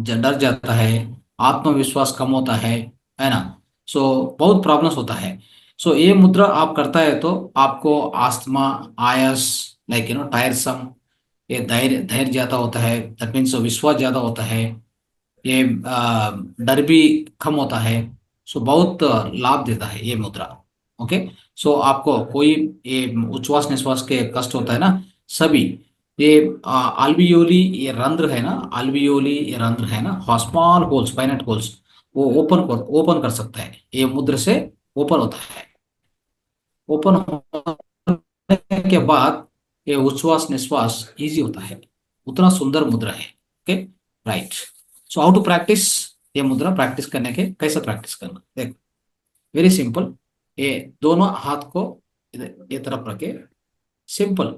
डर जाता है, आत्मविश्वास कम होता है ना। सो बहुत प्रॉब्लम्स होता है। सो ये मुद्रा आप करता है तो आपको आस्थमा, आयस, लाइक टायरसम, ये धैर्य धैर्य ज्यादा होता है, दैट मीन्स विश्वास ज्यादा होता है, ये डर भी कम होता है। सो बहुत लाभ देता है ये मुद्रा। ओके। सो आपको कोई ये उच्छ्वास निश्वास के कष्ट होता है ना, सभी ये अल्वियोली, ये रंध्र है ना, अल्वियोली ये रंध्र है ना, स्मॉल होल्स, फाइनाइट होल्स, वो ओपन कर सकता है, ये मुद्रा से ओपन होता है। ओपन होने के बाद ये उच्छ्वास निश्वास इजी होता है, उतना सुंदर मुद्रा है। Okay, right. So how to practice ये मुद्रा, प्रैक्टिस करने के कैसे प्रैक्टिस करना, देखो वेरी सिंपल। ये दोनों हाथ को ये तरफ रखे, सिंपल।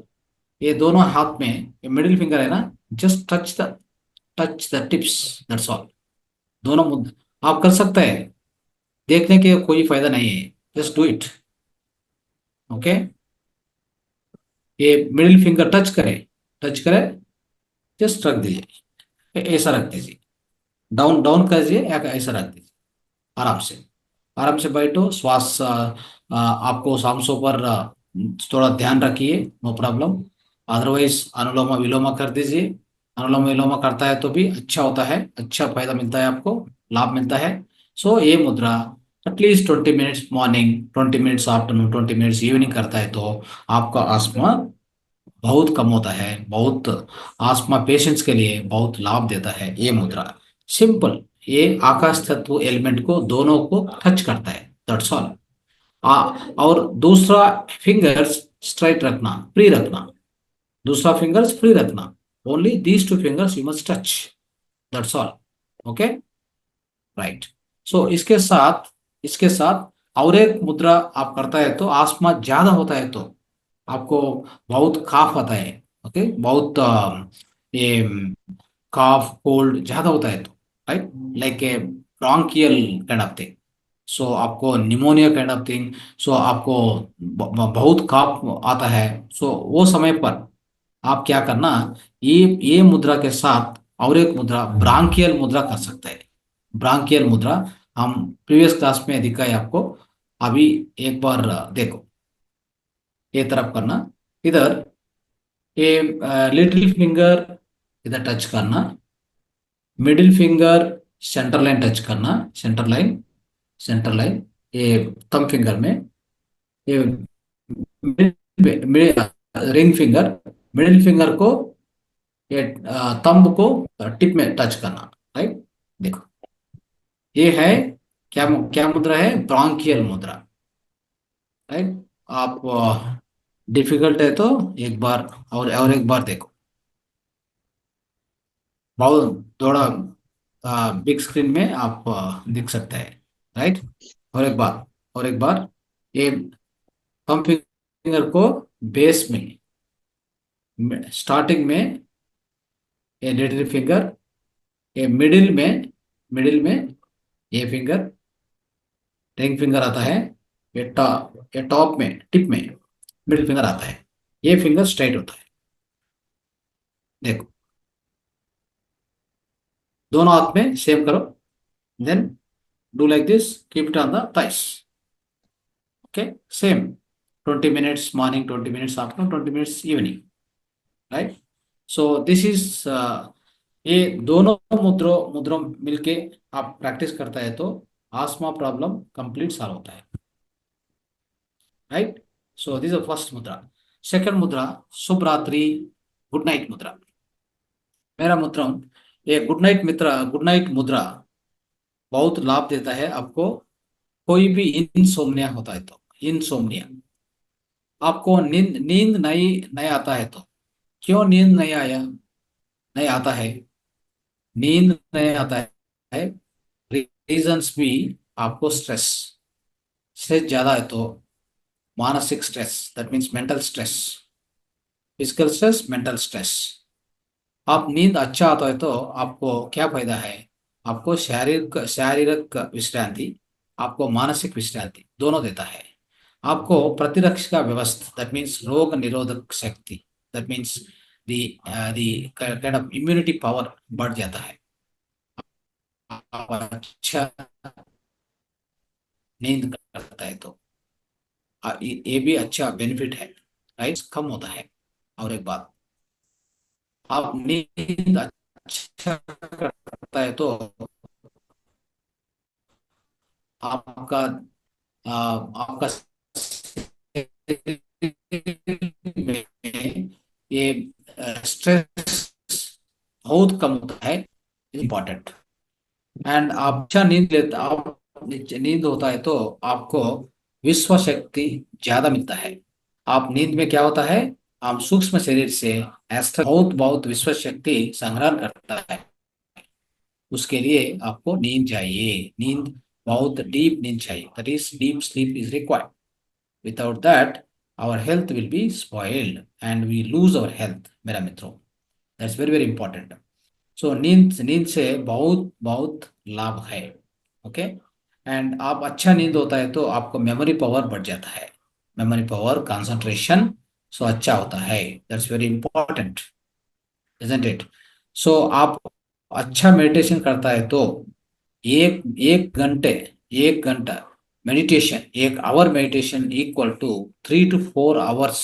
ये दोनों हाथ में ये मिडिल फिंगर है ना, just touch the tips, that's all. दोनों मुद्रा आप कर सकते हैं, देखने के कोई फायदा नहीं है, जस्ट डू इट। ओके, ये मिडिल फिंगर टच करे, जस्ट रख दीजिए, ऐसा रख दीजिए, डाउन डाउन कीजिए या ऐसा रख दीजिए, आराम से बैठो। श्वास आपको सांसों पर थोड़ा ध्यान रखिए, नो प्रॉब्लम। अदरवाइज अनुलोमा विलोमा कर दीजिए, अनुलोमा विलोमा करता है तो भी अच्छा होता है, अच्छा फायदा मिलता है, आपको लाभ मिलता है। सो ये मुद्रा at least 20 minutes morning, 20 minutes afternoon, 20 minutes evening करता है तो आपका आस्थमा बहुत कम होता है, बहुत आस्थमा पेशेंट्स के लिए बहुत लाभ देता है ये मुद्रा। सिंपल, ये आकाश तत्व एलिमेंट को दोनों को टच करता है, दैट्स ऑल। और दूसरा फिंगर्स स्ट्राइट रखना, फ्री रखना, दूसरा फिंगर्स फ्री रखना, only these 2 fingers you must touch, that's all. Okay, right. So इसके साथ और एक मुद्रा आप करता है तो आस्थमा ज्यादा होता है तो आपको बहुत काफ आता है। ओके, बहुत ये काफ कोल्ड ज्यादा होता है तो, right, like a bronchial kind of thing. So आपको pneumonia kind of thing, so आपको बहुत काफ आता है। सो वो समय पर आप क्या करना, ये मुद्रा के साथ और एक मुद्रा ब्रांकियल मुद्रा कर सकते हैं। ब्रांकियल मुद्रा हम प्रीवियस क्लास में दिखाए आपको, अभी एक बार देखो, ये तरफ करना, इधर ये लिटिल फिंगर इधर टच करना, middle finger centre line touch करना, सेंटर लाइन ये थंब फिंगर में, ये रिंग फिंगर, मिडिल फिंगर को ये थंब को टिप में टच करना, राइट। देखो ये है क्या क्या मुद्रा है, ब्रांकियल मुद्रा, राइट। आप डिफिकल्ट है तो एक बार और एक बार देखो, बहुत थोड़ा बिग स्क्रीन में आप देख सकते हैं, राइट। और एक बार ये थंब फिंगर को बेस में, स्टार्टिंग में ये लिटिल फिंगर, ये मिडिल में ये फिंगर रिंग फिंगर आता है, ये टॉप में टिप में मिडिल फिंगर आता है, ये फिंगर स्ट्राइट होता है। देखो दोनों हाथ में सेम करो, then do like this, keep it on the thighs. Okay, same 20 minutes morning, 20 minutes afternoon, 20 minutes evening, right. So this is ये दोनों मुद्रों मिलके आप प्रैक्टिस करता है तो आस्मा प्रॉब्लम कंप्लीट सॉल्व होता है, right. So this is first मुद्रा। सेकंड मुद्रा शुभ रात्रि, गुड नाइट मुद्रा। मेरा मुद्रा ये गुड नाइट मुद्रा बहुत लाभ देता है आपको। कोई भी इंसोम्निया होता है तो, इंसोम्निया आपको नींद नींद नहीं आता है तो, क्यों नींद नहीं आता है, नींद नहीं आता है, रीजंस भी आपको स्ट्रेस स्ट्रेस ज्यादा है तो, मानसिक stress that means mental stress, physical stress, mental stress. आप नींद अच्छा आता है तो आपको क्या फायदा है, आपको शारीरिक विश्रांति, आपको मानसिक विश्रांति दोनों देता है। आपको प्रतिरक्षा व्यवस्था दैट मीन्स रोग निरोधक शक्ति, that means the kind of immunity power बढ़ जाता है। आप अच्छा नींद करता है तो ये भी अच्छा बेनिफिट है, राइट, कम होता है। और एक बात, आप नींद अच्छा करता है तो आपका आपका में ये स्ट्रेस बहुत कम होता है, इम्पोर्टेंट। एंड आप अच्छा आप नींद होता है तो आपको विश्व शक्ति ज्यादा मिलता है। आप नींद में क्या होता है, आप सूक्ष्म शरीर से बहुत बहुत विश्व शक्ति संग्रहण करता है। उसके लिए आपको नींद चाहिए, नींद बहुत डीप नींद चाहिए, that is deep sleep is required. Without that our health will be spoiled and we lose our health मेरा मित्रों, that's very very important. So नींद नींद से बहुत बहुत लाभ है, ओके। एंड आप अच्छा नींद होता है तो आपको मेमोरी पावर बढ़ जाता है, मेमोरी पावर, कंसंट्रेशन सो अच्छा होता है, that's very important, isn't it. So आप अच्छा मेडिटेशन करता है तो एक एक घंटे 1 घंटा meditation, 1 hour meditation equal to 3 to 4 hours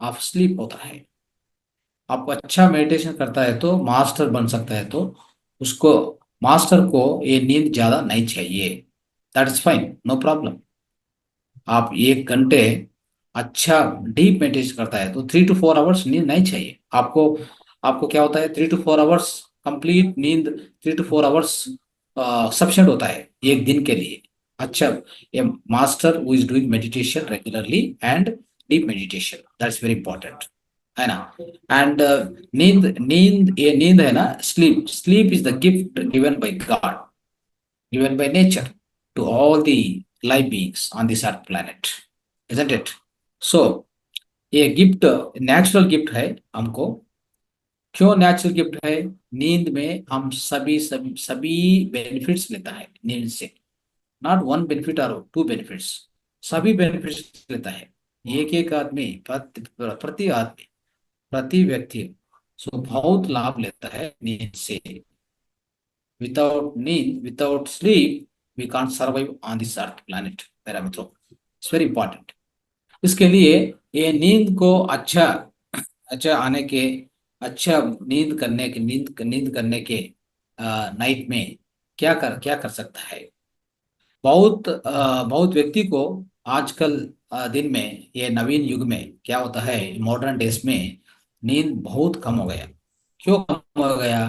of sleep होता है। आप अच्छा मेडिटेशन करता है तो मास्टर बन सकता है तो उसको, मास्टर को ये नींद ज्यादा नहीं चाहिए, that is fine, no problem. आप 1 घंटे अच्छा डीप मेडिटेशन करता है तो 3 to 4 आवर्स नींद नहीं चाहिए आपको। आपको क्या होता है, 3 to 4 आवर्स कंप्लीट नींद, 3 to 4 आवर्स सफिशिएंट होता है एक दिन के लिए। अच्छा, a master who is doing meditation regularly and deep meditation, that's very important, है ना। एंड नींद नींद ये नींद है ना, sleep sleep is the gift given by God, given by nature to all the life beings on this earth planet, isn't it? So ये गिफ्ट नेचुरल गिफ्ट है हमको। क्यों नेचुरल गिफ्ट है, नींद में हम सभी बेनिफिट्स लेता है नींद से, नॉट वन बेनिफिट और 2 बेनिफिट्स, सभी बेनिफिट्स लेता है एक एक आदमी, प्रति आदमी, प्रति व्यक्ति। सो बहुत लाभ लेता है नींद से। Without sleep, we can't survive on this earth planet, मेरा मित्रों, इट्स वेरी इंपॉर्टेंट। इसके लिए ये नींद को अच्छा अच्छा आने के, अच्छा नींद करने के नाइट में क्या कर सकता है। बहुत व्यक्ति को आजकल दिन में, ये नवीन युग में क्या होता है, मॉडर्न डेज में नींद बहुत कम हो गया। क्यों कम हो गया,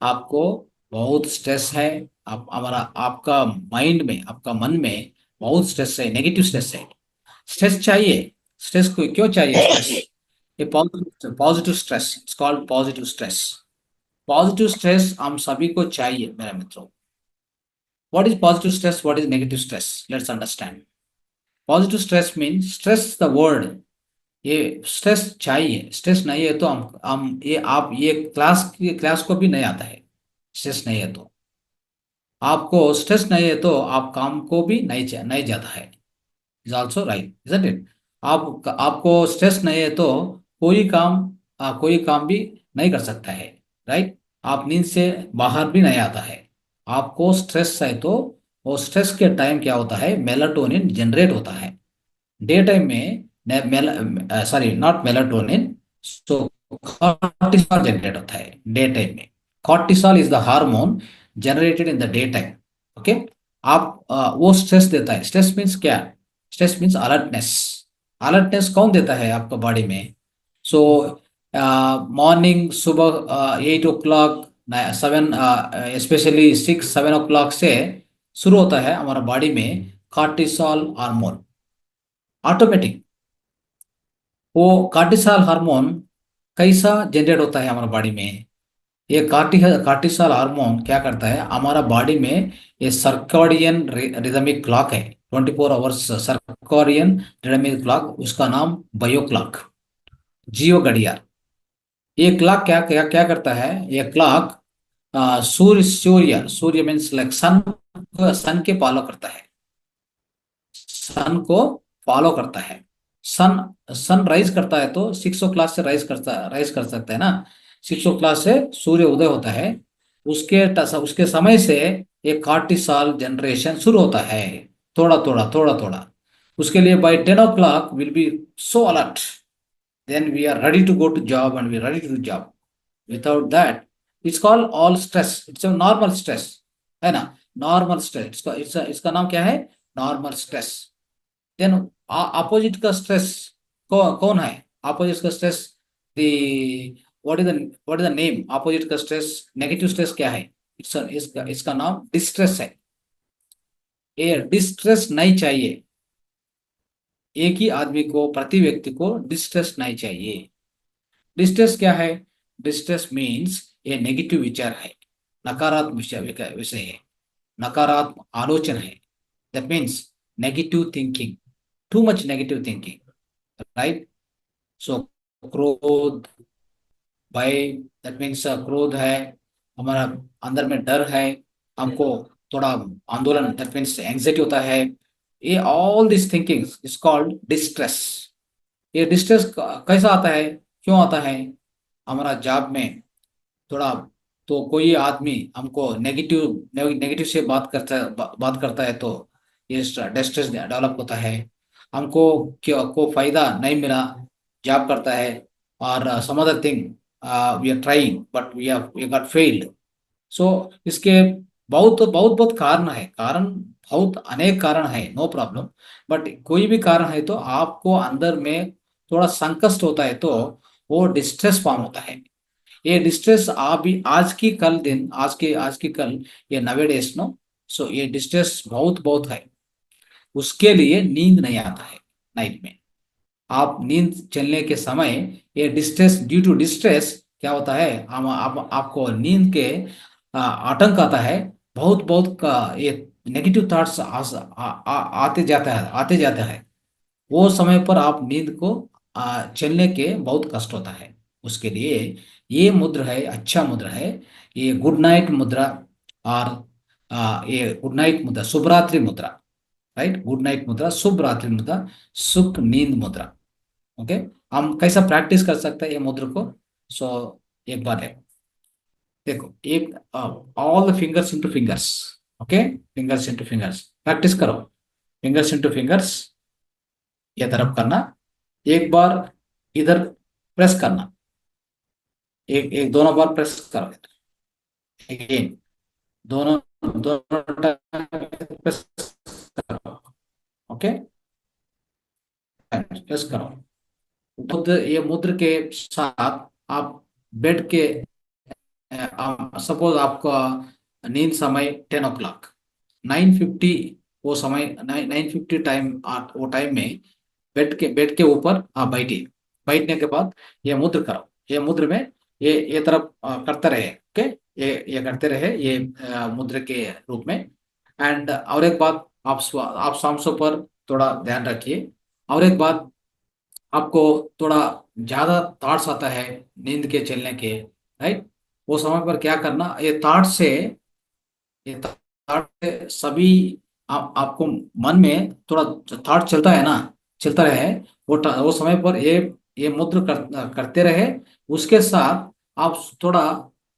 आपको बहुत स्ट्रेस है, आप हमारा आपका माइंड में, आपका मन में बहुत स्ट्रेस है, नेगेटिव स्ट्रेस है। स्ट्रेस चाहिए, स्ट्रेस को क्यों चाहिए, स्ट्रेस ये positive stress, it's called positive stress. Positive stress हम सभी को चाहिए मेरे मित्रों। What is positive stress? What is negative stress? Let's understand. Positive stress means stress the word. ये स्ट्रेस चाहिए, स्ट्रेस नहीं है तो हम ये आप ये क्लास को भी नहीं आता है, स्ट्रेस नहीं है तो आपको, स्ट्रेस नहीं है तो आप काम को भी नहीं जाता है। Is also right, isn't it? आपको स्ट्रेस नहीं है तो कोई काम भी नहीं कर सकता है, राइट? आप नींद से बाहर भी नहीं आता है। आपको स्ट्रेस है तो वो स्ट्रेस के टाइम क्या होता है, मेलाटोनिन जनरेट होता है। डे टाइम में sorry not melatonin, so cortisol generate होता है डे टाइम में। Cortisol is the hormone generated in the day time. Okay, वो स्ट्रेस देता है। स्ट्रेस मीन्स क्या? Stress means alertness. अलर्टनेस कौन देता है आपका बॉडी में? सो मॉर्निंग सुबह 8 o'clock 7 स्पेशली 6-7 o'clock से शुरू होता है हमारा बॉडी में कॉर्टिसोल हार्मोन ऑटोमेटिक। वो कार्टिसोल हार्मोन कैसा जनरेट होता है हमारा बॉडी में? ये कार्टिसोल हार्मोन क्या करता है हमारा बॉडी में? ये सर्कैडियन रिदमिक क्लॉक है, 24 आवर्स सर्कैडियन रिदमिक क्लॉक, उसका नाम बायो क्लॉक, जियो घड़ियाल। ये क्लॉक क्या क्या क्या करता है? ये क्लॉक सूर्य सूर्य सूर्य मीन्स लाइक सन के फॉलो करता है, सन को फॉलो करता है। सन सन राइज करता है तो 6 o'clock से राइज कर सकता है ना। 6 o'clock से सूर्य उदय होता है, उसके समय से एक कार्टिसोल जनरेशन शुरू होता है, थोड़ा थोड़ा थोड़ा थोड़ा। उसके लिए by 10 o'clock will be so alert, then we are ready to go to job and we are ready to do job. Without that it's called all stress, it's a normal stress, है ना? नॉर्मल स्ट्रेस, इसका नाम क्या है? Normal stress. देन अपोजिट का स्ट्रेस कौन है? अपोजिट का stress the what is the name? Opposite का स्ट्रेस, नेगेटिव स्ट्रेस क्या है? इसका नाम डिस्ट्रेस है। ये डिस्ट्रेस नहीं चाहिए, एक ही आदमी को, प्रति व्यक्ति को डिस्ट्रेस नहीं चाहिए। डिस्ट्रेस क्या है? डिस्ट्रेस मीन्स ये नेगेटिव विचार है, नकारात्मक विषय है, नकारात्मक आलोचना है। That means negative thinking, too much negative thinking, right? So क्रोध, भय, दैट मीन्स क्रोध है, हमारा अंदर में डर है, हमको थोड़ा आंदोलन, दैट मीन्स एंग्जाइटी होता है। ये all this thinkings is called distress. ये डिस्ट्रेस कैसा आता है, क्यों आता है? हमारा जॉब में थोड़ा, तो कोई आदमी हमको नेगेटिव से बात करता है तो ये डिस्ट्रेस डेवलप होता है। हमको क्या को फायदा नहीं मिला, जॉब करता है, और some other thing we are trying but we got failed. So इसके बहुत बहुत बहुत कारण है, कारण बहुत अनेक कारण है, नो प्रॉब्लम। बट कोई भी कारण है तो आपको अंदर में थोड़ा संकष्ट होता है तो वो डिस्ट्रेस फॉर्म होता है। ये डिस्ट्रेस आप भी आज की कल, ये नवेडेज नो। सो ये डिस्ट्रेस बहुत बहुत है। उसके लिए नींद नहीं आता है नाइट में। आप नींद चलने के समय ये डिस्ट्रेस, ड्यू टू डिस्ट्रेस क्या होता है, आपको नींद के आतंक आता है, बहुत बहुत का ये नेगेटिव थॉट्स आते जाता है। वो समय पर आप नींद को चलने के बहुत कष्ट होता है। उसके लिए ये मुद्रा है, अच्छा मुद्रा है, ये गुड नाइट मुद्रा, और ये गुड नाइट मुद्रा, शुभ रात्रि मुद्रा, राइट? गुड नाइट मुद्रा, शुभ रात्रि मुद्रा, सुख नींद मुद्रा। ओके, हम कैसा प्रैक्टिस कर सकते हैं ये मुद्रा को? सो एक बार है, देखो, एक all the fingers into fingers. Okay, fingers into fingers practice करो। फिंगर्स इनटू फिंगर्स, ये तरफ करना, एक बार इधर प्रेस करना, एक एक दोनों बार प्रेस करो, अगेन दोनों दोनों प्रेस करो। ओके, प्रेस करो। ये मुद्र के साथ आप बेड के, सपोज आपका नींद समय 10 o'clock, 9:50 वो समय, 9:50 टाइम, वो टाइम में बेड के ऊपर आप बैठिए। बैठने के बाद ये मुद्र करो। ये मुद्र में ये तरफ करते रहे। ओके, ये करते रहे, ये मुद्र के रूप में। एंड और एक बात, आप सांसों पर थोड़ा ध्यान रखिए। और एक बात, आपको थोड़ा ज्यादा थॉट्स आता है नींद के चलने के, राइट? वो समय पर क्या करना, ये थॉट से सभी आपको मन में थोड़ा थॉट चलता है ना, चलता रहे, वो समय पर ये मुद्र करते रहे। उसके साथ आप थोड़ा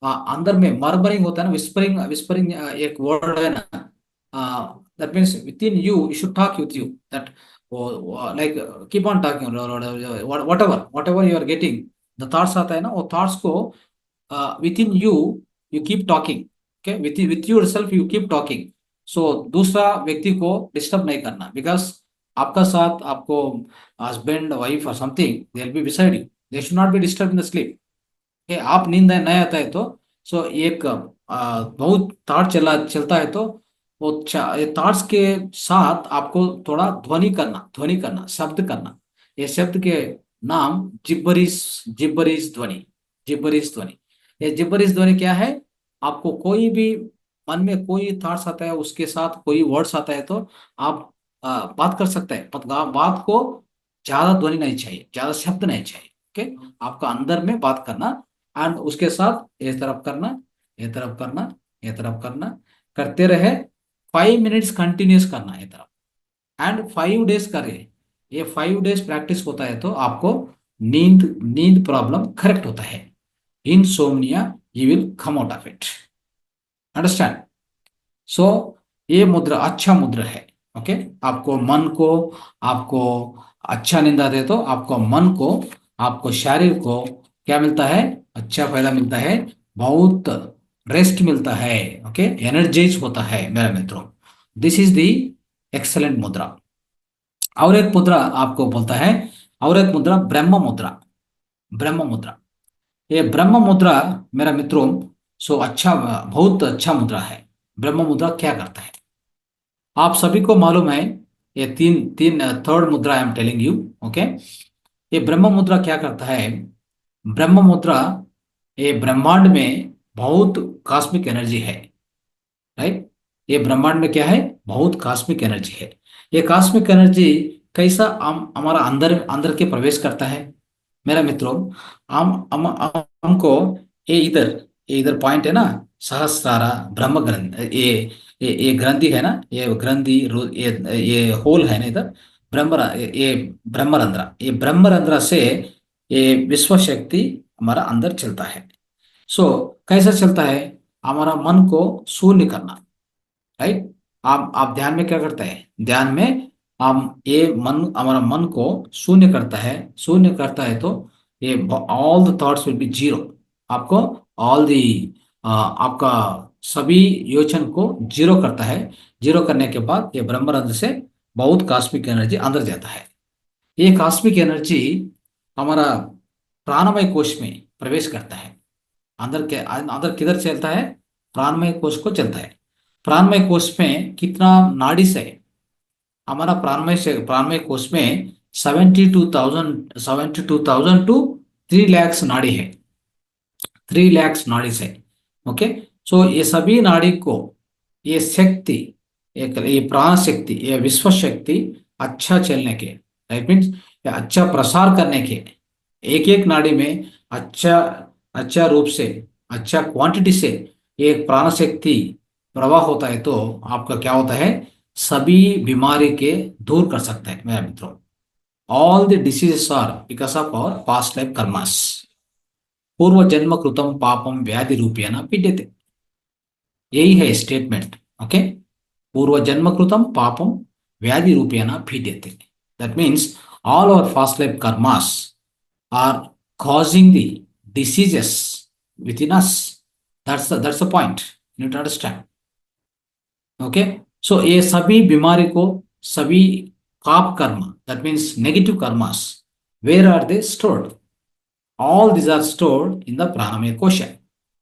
अंदर में मर्मरिंग होता है ना, विस्परिंग विस्परिंग एक वर्ड है ना, that means within you you should talk with you that, like keep on talking, whatever you are getting the thoughts आता है ना, वो थॉट्स को within you you keep talking, okay, with yourself you keep talking. So दूसरा व्यक्ति को डिस्टर्ब नहीं करना, बिकॉज आपका साथ आपको हस्बैंड वाइफ और something they will be beside you, they should not be disturb in the sleep. कि आप नींद नहीं आता है तो सो एक बहुत थॉट चलता है तो वो ये थॉट्स के साथ आपको थोड़ा ध्वनि करना, शब्द करना। ये शब्द के नाम जिब्बरिश, जिब्बरिश ध्वनि, जिब्बरिश ध्वनि। ये जिब्बरिश ध्वनि क्या है? आपको कोई भी मन में कोई थॉट्स आता है, उसके साथ कोई वर्ड्स आता है तो आप बात कर सकते हैं, बात को ज्यादा ध्वनि नहीं चाहिए, ज्यादा शब्द नहीं चाहिए, ओके। आपका अंदर में बात करना एंड उसके साथ ये तरफ करना, ये तरफ करना, ये तरफ करना, करते रहे 5 मिनट्स कंटिन्यूस करना ये तरफ, एंड 5 डेज करें। ये 5 डेज प्रैक्टिस होता है तो आपको नींद नींद प्रॉब्लम करेक्ट होता है। Insomnia you will come out of it, understand. So ये मुद्रा अच्छा मुद्रा है, ओके। आपको मन को, आपको अच्छा नींद आते है तो आपको मन को, आपको शरीर को क्या मिलता है? अच्छा फायदा मिलता है, बहुत रेस्ट मिलता है, ओके, एनर्जाइज होता है मेरे मित्रों। दिस इज दी एक्सलेंट मुद्रा। और एक मुद्रा आपको बोलता है, और एक मुद्रा ब्रह्म मुद्रा, ब्रह्म मुद्रा। ये ब्रह्म मुद्रा मेरा मित्रों सो अच्छा, बहुत अच्छा मुद्रा है। ब्रह्म मुद्रा क्या करता है आप सभी को मालूम है? ये तीन तीन थर्ड मुद्रा I am telling you, okay. ये ब्रह्म मुद्रा क्या करता है? ब्रह्म मुद्रा ये ब्रह्मांड में बहुत कॉस्मिक एनर्जी है, राइट। ये ब्रह्मांड में क्या है? बहुत कॉस्मिक एनर्जी है। ये कॉस्मिक एनर्जी कैसा हमारा अंदर अंदर के प्रवेश करता है मेरा मित्रों? हमको ये इधर पॉइंट है ना, सहस्रारा ब्रह्म ग्रंथ, ये ग्रंथि है ना, ये ग्रंथि ये होल है ना इधर, ये ब्रह्मरंध्र, ये ब्रह्मरंध्र से ये विश्व शक्ति हमारा अंदर चलता है। सो कैसा चलता है? हमारा मन को शून्य करना, राइट। आप ध्यान में क्या करते हैं? ध्यान में हम ये मन, हमारा मन को शून्य करता है, शून्य करता है तो ये all the thoughts will be zero. आपको ऑल दी आपका सभी योचन को जीरो करता है। जीरो करने के बाद ये ब्रह्मरंध्र से बहुत कॉस्मिक एनर्जी अंदर जाता है। ये कॉस्मिक एनर्जी हमारा प्राणमय कोश में प्रवेश करता है। अंदर किधर चलता है? प्राणमय कोश को चलता है। प्राणमय कोश में कितना नाड़ी से? हमारा प्राणमय कोश में 72,000 टू 3 लाख नाड़ी है, 3 लाख नाड़ी से, ओके। सो ये सभी नाड़ी को ये शक्ति, ये प्राण शक्ति, ये विश्व शक्ति अच्छा चलने के, राइट मीन्स अच्छा प्रसार करने के, एक एक नाड़ी में अच्छा अच्छा रूप से, अच्छा क्वांटिटी से एक प्राण शक्ति प्रवाह होता है तो आपका क्या होता है? सभी बीमारी के दूर कर सकता है मेरा मित्रों। All the diseases are because of our past life karmas. पूर्व जन्म कृतम पापम व्याधि रूपेण पीड्यते, यही है स्टेटमेंट, ओके। पूर्व जन्म कृतम पापम व्याधि रूपेण पीड्यते, that means all our past life karmas are causing the diseases within us. That's the point. You need to understand. Okay. So ये सभी बीमारी को, सभी पाप कर्म, that means negative karmas, where are they stored? All these are stored in the प्राणमय कोश।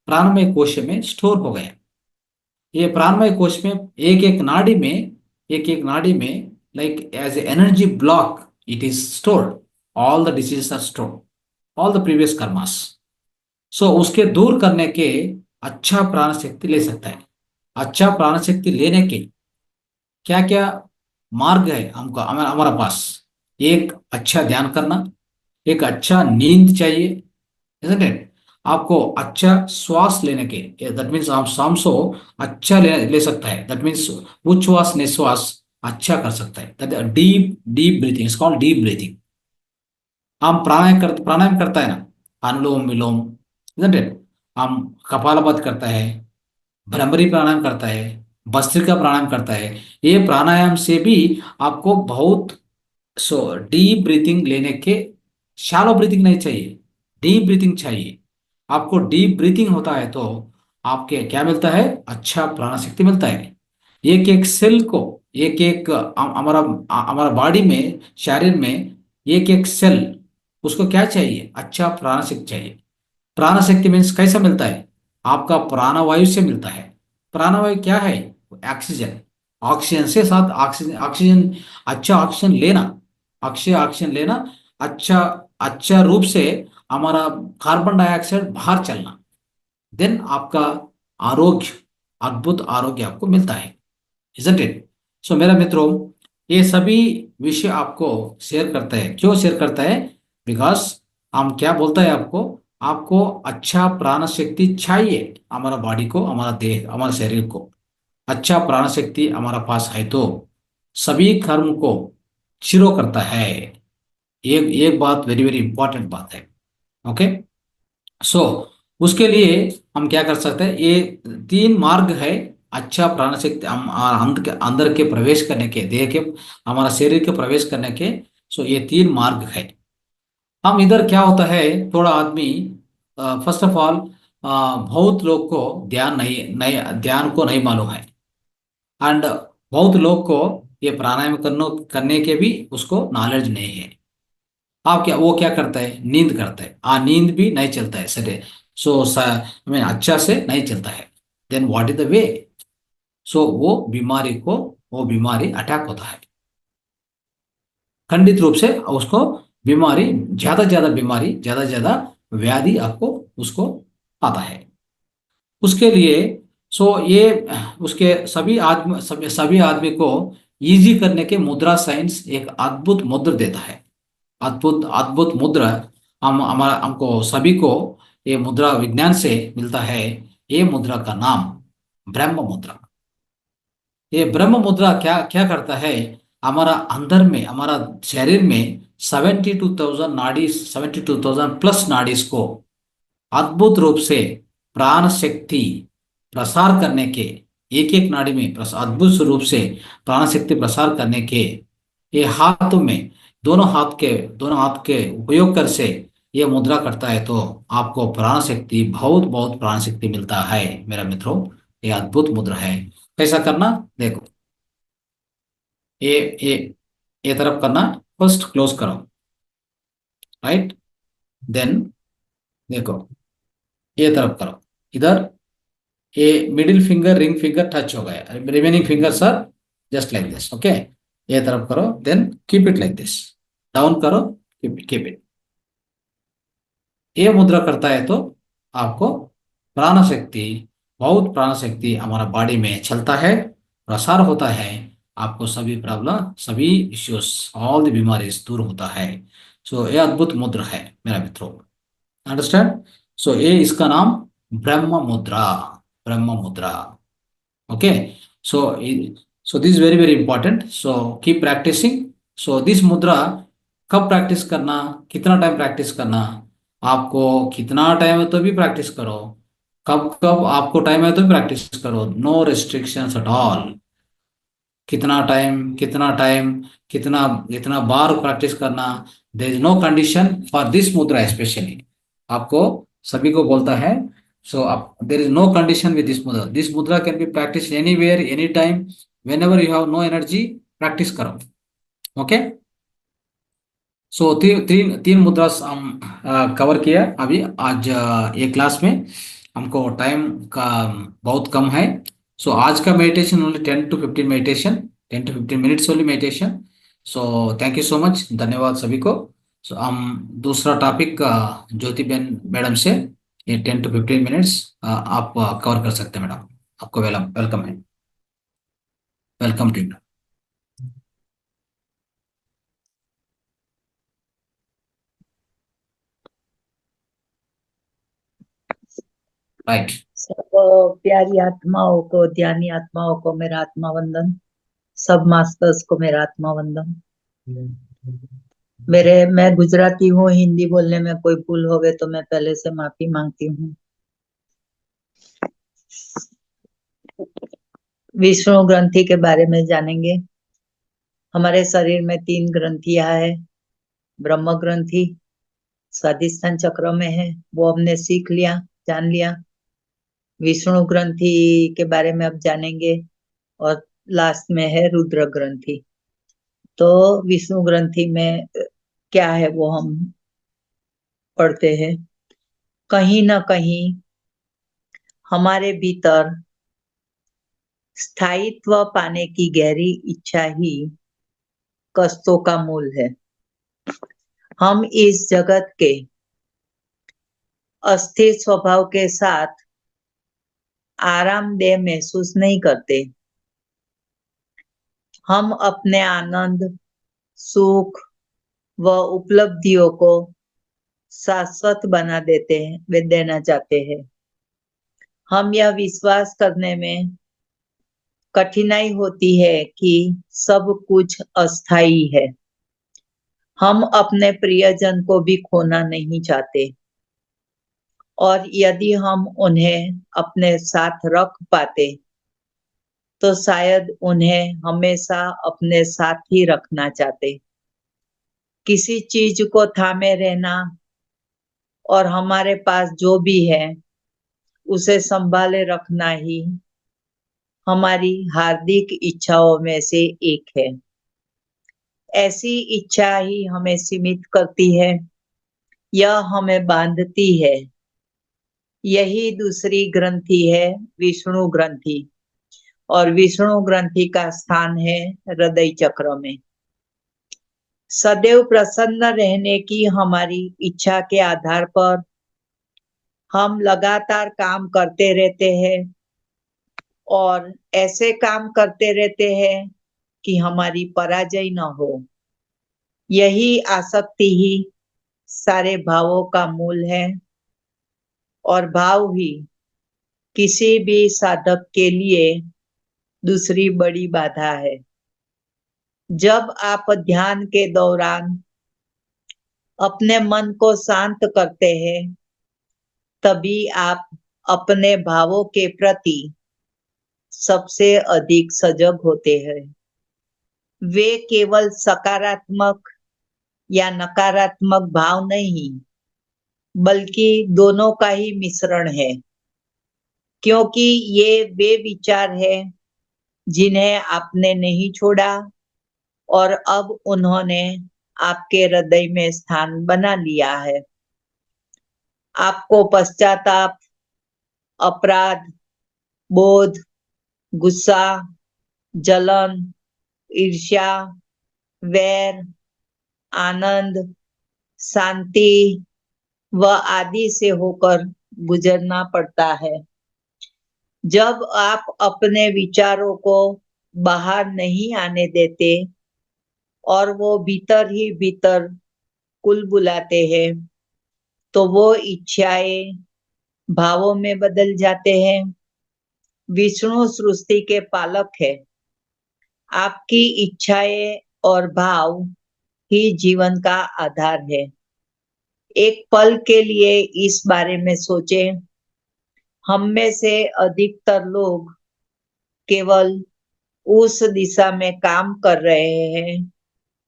प्राणमय कोश में स्टोर हो गया। ये प्राणमय कोश में एक एक नाड़ी में like as an energy block it is stored. All the diseases are stored, all the previous karmas. So उसके दूर करने के अच्छा प्राण शक्ति ले सकता है। अच्छा प्राण शक्ति लेने के क्या क्या मार्ग है हमको, हमारा पास? एक अच्छा ध्यान करना, एक अच्छा नींद चाहिए, isn't it? आपको अच्छा श्वास लेने के, दैट मीन्स आप सांस को अच्छा ले सकता है, दैट मीन्स उच्छ्वास निश्वास अच्छा कर सकता है, that deep deep breathing is called deep breathing. हम प्राणायाम करता है ना, अनुलोम विलोम, isn't it? हम कपालभाति करता है, भ्रामरी प्राणायाम करता है, भस्त्रिका प्राणायाम करता है। ये प्राणायाम से भी आपको बहुत डीप ब्रीथिंग लेने के, शैलो ब्रीथिंग नहीं चाहिए, डीप ब्रीथिंग चाहिए। आपको डीप ब्रीथिंग होता है तो आपके क्या मिलता है, अच्छा प्राण शक्ति मिलता है। एक एक सेल को, एक एक हमारा हमारा बॉडी में, शरीर में एक एक सेल, उसको क्या चाहिए, अच्छा प्राण शक्ति चाहिए। प्राण शक्ति मीन्स कैसा मिलता है, आपका प्राणवायु से मिलता है। प्राणवायु क्या है, ऑक्सीजन। ऑक्सीजन से साथ ऑक्सीजन ऑक्सीजन अच्छा ऑक्सीजन लेना, अक्षय ऑक्सीजन लेना, अच्छा अच्छा रूप से हमारा कार्बन डाइऑक्साइड बाहर चलना, देन आपका आरोग्य, अद्भुत आरोग्य आपको मिलता है, इजंट इट? सो मेरा मित्रों, ये सभी विषय आपको शेयर करता है। क्यों शेयर करता है? बिकॉज हम क्या बोलता है आपको, आपको अच्छा प्राण शक्ति चाहिए, हमारा बॉडी को, हमारा देह, हमारे शरीर को अच्छा प्राण शक्ति हमारा पास है तो सभी कर्म को शुरू करता है। एक एक बात वेरी वेरी इंपॉर्टेंट बात है। ओके, सो उसके लिए हम क्या कर सकते हैं, ये तीन मार्ग है अच्छा प्राण शक्ति हम अंदर के प्रवेश करने के, देह के, हमारा शरीर के प्रवेश करने के। सो ये तीन मार्ग है। हम इधर क्या होता है, थोड़ा आदमी, फर्स्ट ऑफ ऑल बहुत लोग को ध्यान नहीं नहीं ध्यान को नहीं मालूम है, एंड बहुत लोग को ये प्राणायाम करने के भी उसको नॉलेज नहीं है। आप क्या, वो क्या करता है, नींद करता है, नींद भी नहीं चलता है सर, सो मीन अच्छा से नहीं चलता है, then what is the way? So वो बीमारी अटैक होता है, खंडित रूप से उसको बीमारी, ज्यादा बीमारी, ज्यादा व्याधि आपको उसको आता है। उसके लिए ये उसके सभी आदमी को इजी करने के मुद्रा साइंस एक अद्भुत मुद्रा देता है, अद्भुत अद्भुत मुद्रा। हमारा हमको सभी को ये मुद्रा विज्ञान से मिलता है। ये मुद्रा का नाम ब्रह्म मुद्रा। ये ब्रह्म मुद्रा क्या क्या करता है, हमारा अंदर में, हमारा शरीर में 72,000 नाड़ी, 72,000 प्लस नाड़ीज को अद्भुत रूप से प्राण शक्ति प्रसार करने के, एक एक नाड़ी में अद्भुत रूप से प्राण शक्ति प्रसार करने के, ये हाथ में, दोनों हाथ के उपयोग कर से ये मुद्रा करता है तो आपको प्राण शक्ति, बहुत बहुत प्राण शक्ति मिलता है मेरा मित्रों। ये अद्भुत मुद्रा है। कैसा करना, देखो, ये ये ये तरफ करना, फर्स्ट क्लोज करो, राइट, देन देखो ये तरफ करो, इधर ये middle finger, ring finger touch हो गया, remaining fingers are just like this. Okay, ये तरफ करो, then keep it like this, down करो, कीप इट। ये मुद्रा करता है तो आपको प्राण शक्ति, बहुत प्राण शक्ति हमारा बॉडी में चलता है, प्रसार होता है, आपको सभी प्रॉब्लम, सभी इश्यूज, ऑल द बीमारीज दूर होता है। सो ये अद्भुत मुद्रा है मेरा मित्रों, अंडरस्टैंड? सो ये इसका नाम ब्रह्म मुद्रा, ब्रह्म मुद्रा। Okay, so this very very important, so keep practicing. So this मुद्रा कब प्रैक्टिस करना, कितना टाइम प्रैक्टिस करना, आपको कितना टाइम है तो भी प्रैक्टिस करो, कब कब आपको टाइम है तो भी प्रैक्टिस करो, नो रिस्ट्रिक्शंस एट ऑल। कितना टाइम कितना कितना बार प्रैक्टिस करना, there is no condition for this mudra specially, आपको सभी को बोलता है। सो आप, there is no condition with this mudra can be practice anywhere any time, whenever you have no energy, practice करो। ओके, सो तीन तीन मुद्रा हम कवर किया अभी आज ये क्लास में। हमको टाइम का बहुत कम है। सो आज का meditation only 10 to 15 meditation, 10 to 15 minutes only meditation. So thank you so much, धन्यवाद सभी को। सो हम दूसरा टॉपिक ज्योति बेन मैडम से ये 10 to 15 मिनट्स आप कवर कर सकते हैं मैडम, आपको वेलकम है, वेलकम टू। राइट। सब प्यारी आत्माओं को, ध्यानी आत्माओं को मेरा आत्मा वंदन। सब मास्टर्स को मेरा आत्मा वंदन। मैं गुजराती हूँ, हिंदी बोलने में कोई भूल हो गए तो मैं पहले से माफी मांगती हूँ। विष्णु ग्रंथि के बारे में जानेंगे। हमारे शरीर में 3 ग्रंथियां है। ब्रह्म ग्रंथि स्वादिष्ठान चक्र में है, वो हमने सीख लिया, जान लिया। विष्णु ग्रंथि के बारे में अब जानेंगे और लास्ट में है रुद्र ग्रंथि। तो विष्णु ग्रंथि में क्या है वो हम पढ़ते हैं। कहीं ना कहीं हमारे भीतर स्थायित्व पाने की गहरी इच्छा ही कष्टों का मूल है। हम इस जगत के अस्थिर स्वभाव के साथ आरामदेह महसूस नहीं करते। हम अपने आनंद, सुख व उपलब्धियों को शाश्वत बना देना चाहते हैं। हम यह विश्वास करने में कठिनाई होती है कि सब कुछ अस्थायी है। हम अपने प्रियजन को भी खोना नहीं चाहते, और यदि हम उन्हें अपने साथ रख पाते तो शायद उन्हें हमेशा अपने साथ ही रखना चाहते। किसी चीज को थामे रहना और हमारे पास जो भी है उसे संभाले रखना ही हमारी हार्दिक इच्छाओं में से एक है। ऐसी इच्छा ही हमें सीमित करती है, यह हमें बांधती है। यही दूसरी ग्रंथि है विष्णु ग्रंथि, और विष्णु ग्रंथि का स्थान है हृदय चक्र में। सदैव प्रसन्न रहने की हमारी इच्छा के आधार पर हम लगातार काम करते रहते हैं, और ऐसे काम करते रहते हैं कि हमारी पराजय न हो। यही आसक्ति ही सारे भावों का मूल है, और भाव ही किसी भी साधक के लिए दूसरी बड़ी बाधा है। जब आप ध्यान के दौरान अपने मन को शांत करते हैं, तभी आप अपने भावों के प्रति सबसे अधिक सजग होते हैं। वे केवल सकारात्मक या नकारात्मक भाव नहीं, बल्कि दोनों का ही मिश्रण है, क्योंकि ये वे विचार हैं जिन्हें आपने नहीं छोड़ा और अब उन्होंने आपके हृदय में स्थान बना लिया है। आपको पश्चाताप, अपराध बोध, गुस्सा, जलन, ईर्ष्या, वैर, आनंद, शांति व आदि से होकर गुजरना पड़ता है। जब आप अपने विचारों को बाहर नहीं आने देते और वो भीतर ही भीतर कुलबुलाते हैं, तो वो इच्छाएं भावों में बदल जाते हैं। विष्णु सृष्टि के पालक है। आपकी इच्छाएं और भाव ही जीवन का आधार है। एक पल के लिए इस बारे में सोचें। हम में से अधिकतर लोग केवल उस दिशा में काम कर रहे हैं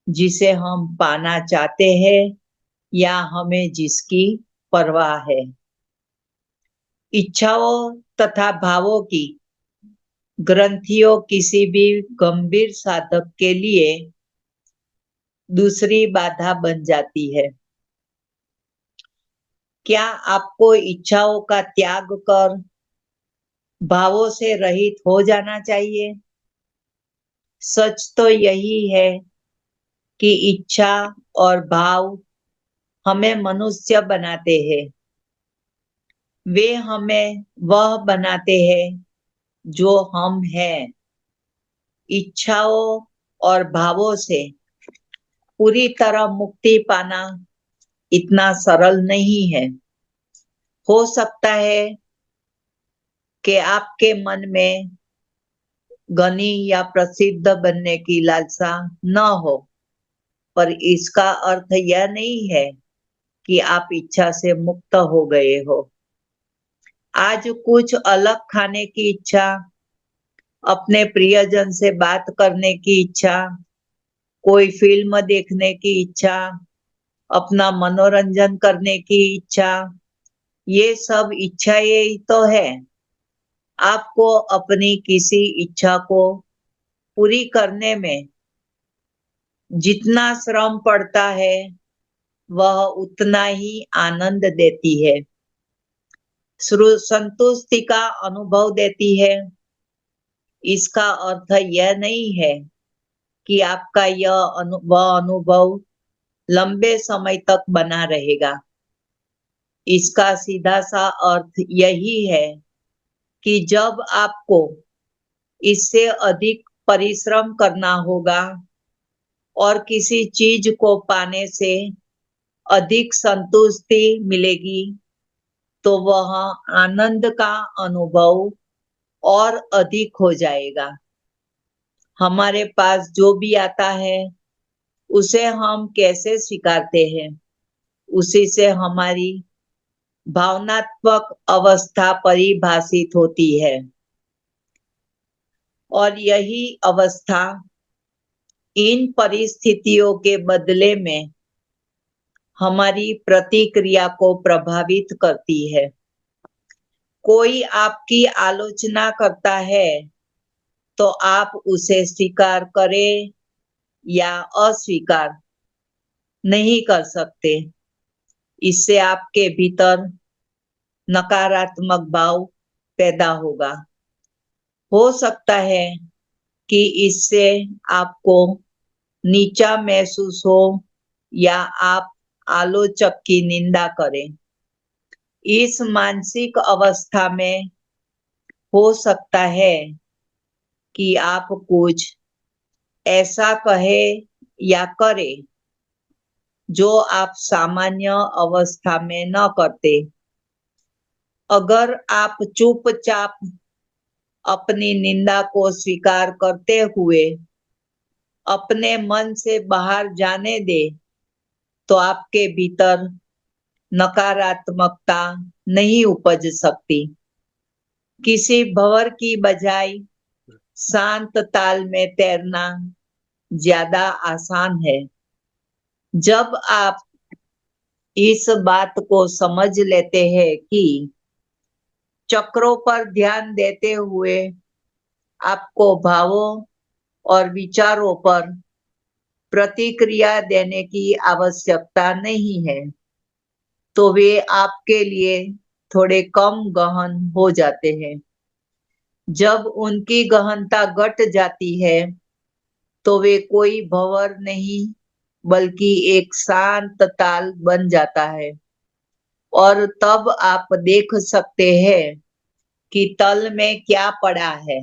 जिसे हम पाना चाहते हैं या हमें जिसकी परवाह है। इच्छाओं तथा भावों की ग्रंथियों किसी भी गंभीर साधक के लिए दूसरी बाधा बन जाती है। क्या आपको इच्छाओं का त्याग कर भावों से रहित हो जाना चाहिए? सच तो यही है कि इच्छा और भाव हमें मनुष्य बनाते हैं। वे हमें वह बनाते हैं जो हम हैं। इच्छाओं और भावों से पूरी तरह मुक्ति पाना इतना सरल नहीं है। हो सकता है कि आपके मन में गनी या प्रसिद्ध बनने की लालसा न हो, पर इसका अर्थ यह नहीं है कि आप इच्छा से मुक्त हो गए हो। आज कुछ अलग खाने की इच्छा, अपने प्रियजन से बात करने की इच्छा, कोई फिल्म देखने की इच्छा, अपना मनोरंजन करने की इच्छा, ये सब इच्छाएं ही तो है। आपको अपनी किसी इच्छा को पूरी करने में जितना श्रम पड़ता है वह उतना ही आनंद देती है, संतुष्टि का अनुभव देती है। इसका अर्थ यह नहीं है कि आपका वह अनुभव लंबे समय तक बना रहेगा। इसका सीधा सा अर्थ यही है कि जब आपको इससे अधिक परिश्रम करना होगा और किसी चीज को पाने से अधिक संतुष्टि मिलेगी, तो वह आनंद का अनुभव और अधिक हो जाएगा। हमारे पास जो भी आता है उसे हम कैसे स्वीकारते हैं, उसी से हमारी भावनात्मक अवस्था परिभाषित होती है, और यही अवस्था इन परिस्थितियों के बदले में हमारी प्रतिक्रिया को प्रभावित करती है। कोई आपकी आलोचना करता है तो आप उसे स्वीकार करें या अस्वीकार नहीं कर सकते। इससे आपके भीतर नकारात्मक भाव पैदा होगा। हो सकता है कि इससे आपको नीचा महसूस हो या आप आलोचक की निंदा करें। इस मानसिक अवस्था में हो सकता है कि आप कुछ ऐसा कहे या करे जो आप सामान्य अवस्था में न करते। अगर आप चुपचाप अपनी निंदा को स्वीकार करते हुए अपने मन से बाहर जाने दे, तो आपके भीतर नकारात्मकता नहीं उपज सकती। किसी भंवर की बजाय शांत ताल में तैरना ज्यादा आसान है। जब आप इस बात को समझ लेते हैं कि चक्रों पर ध्यान देते हुए आपको भावों और विचारों पर प्रतिक्रिया देने की आवश्यकता नहीं है, तो वे आपके लिए थोड़े कम गहन हो जाते हैं। जब उनकी गहनता घट जाती है तो वे कोई भंवर नहीं बल्कि एक शांत ताल बन जाता है, और तब आप देख सकते हैं कि तल में क्या पड़ा है।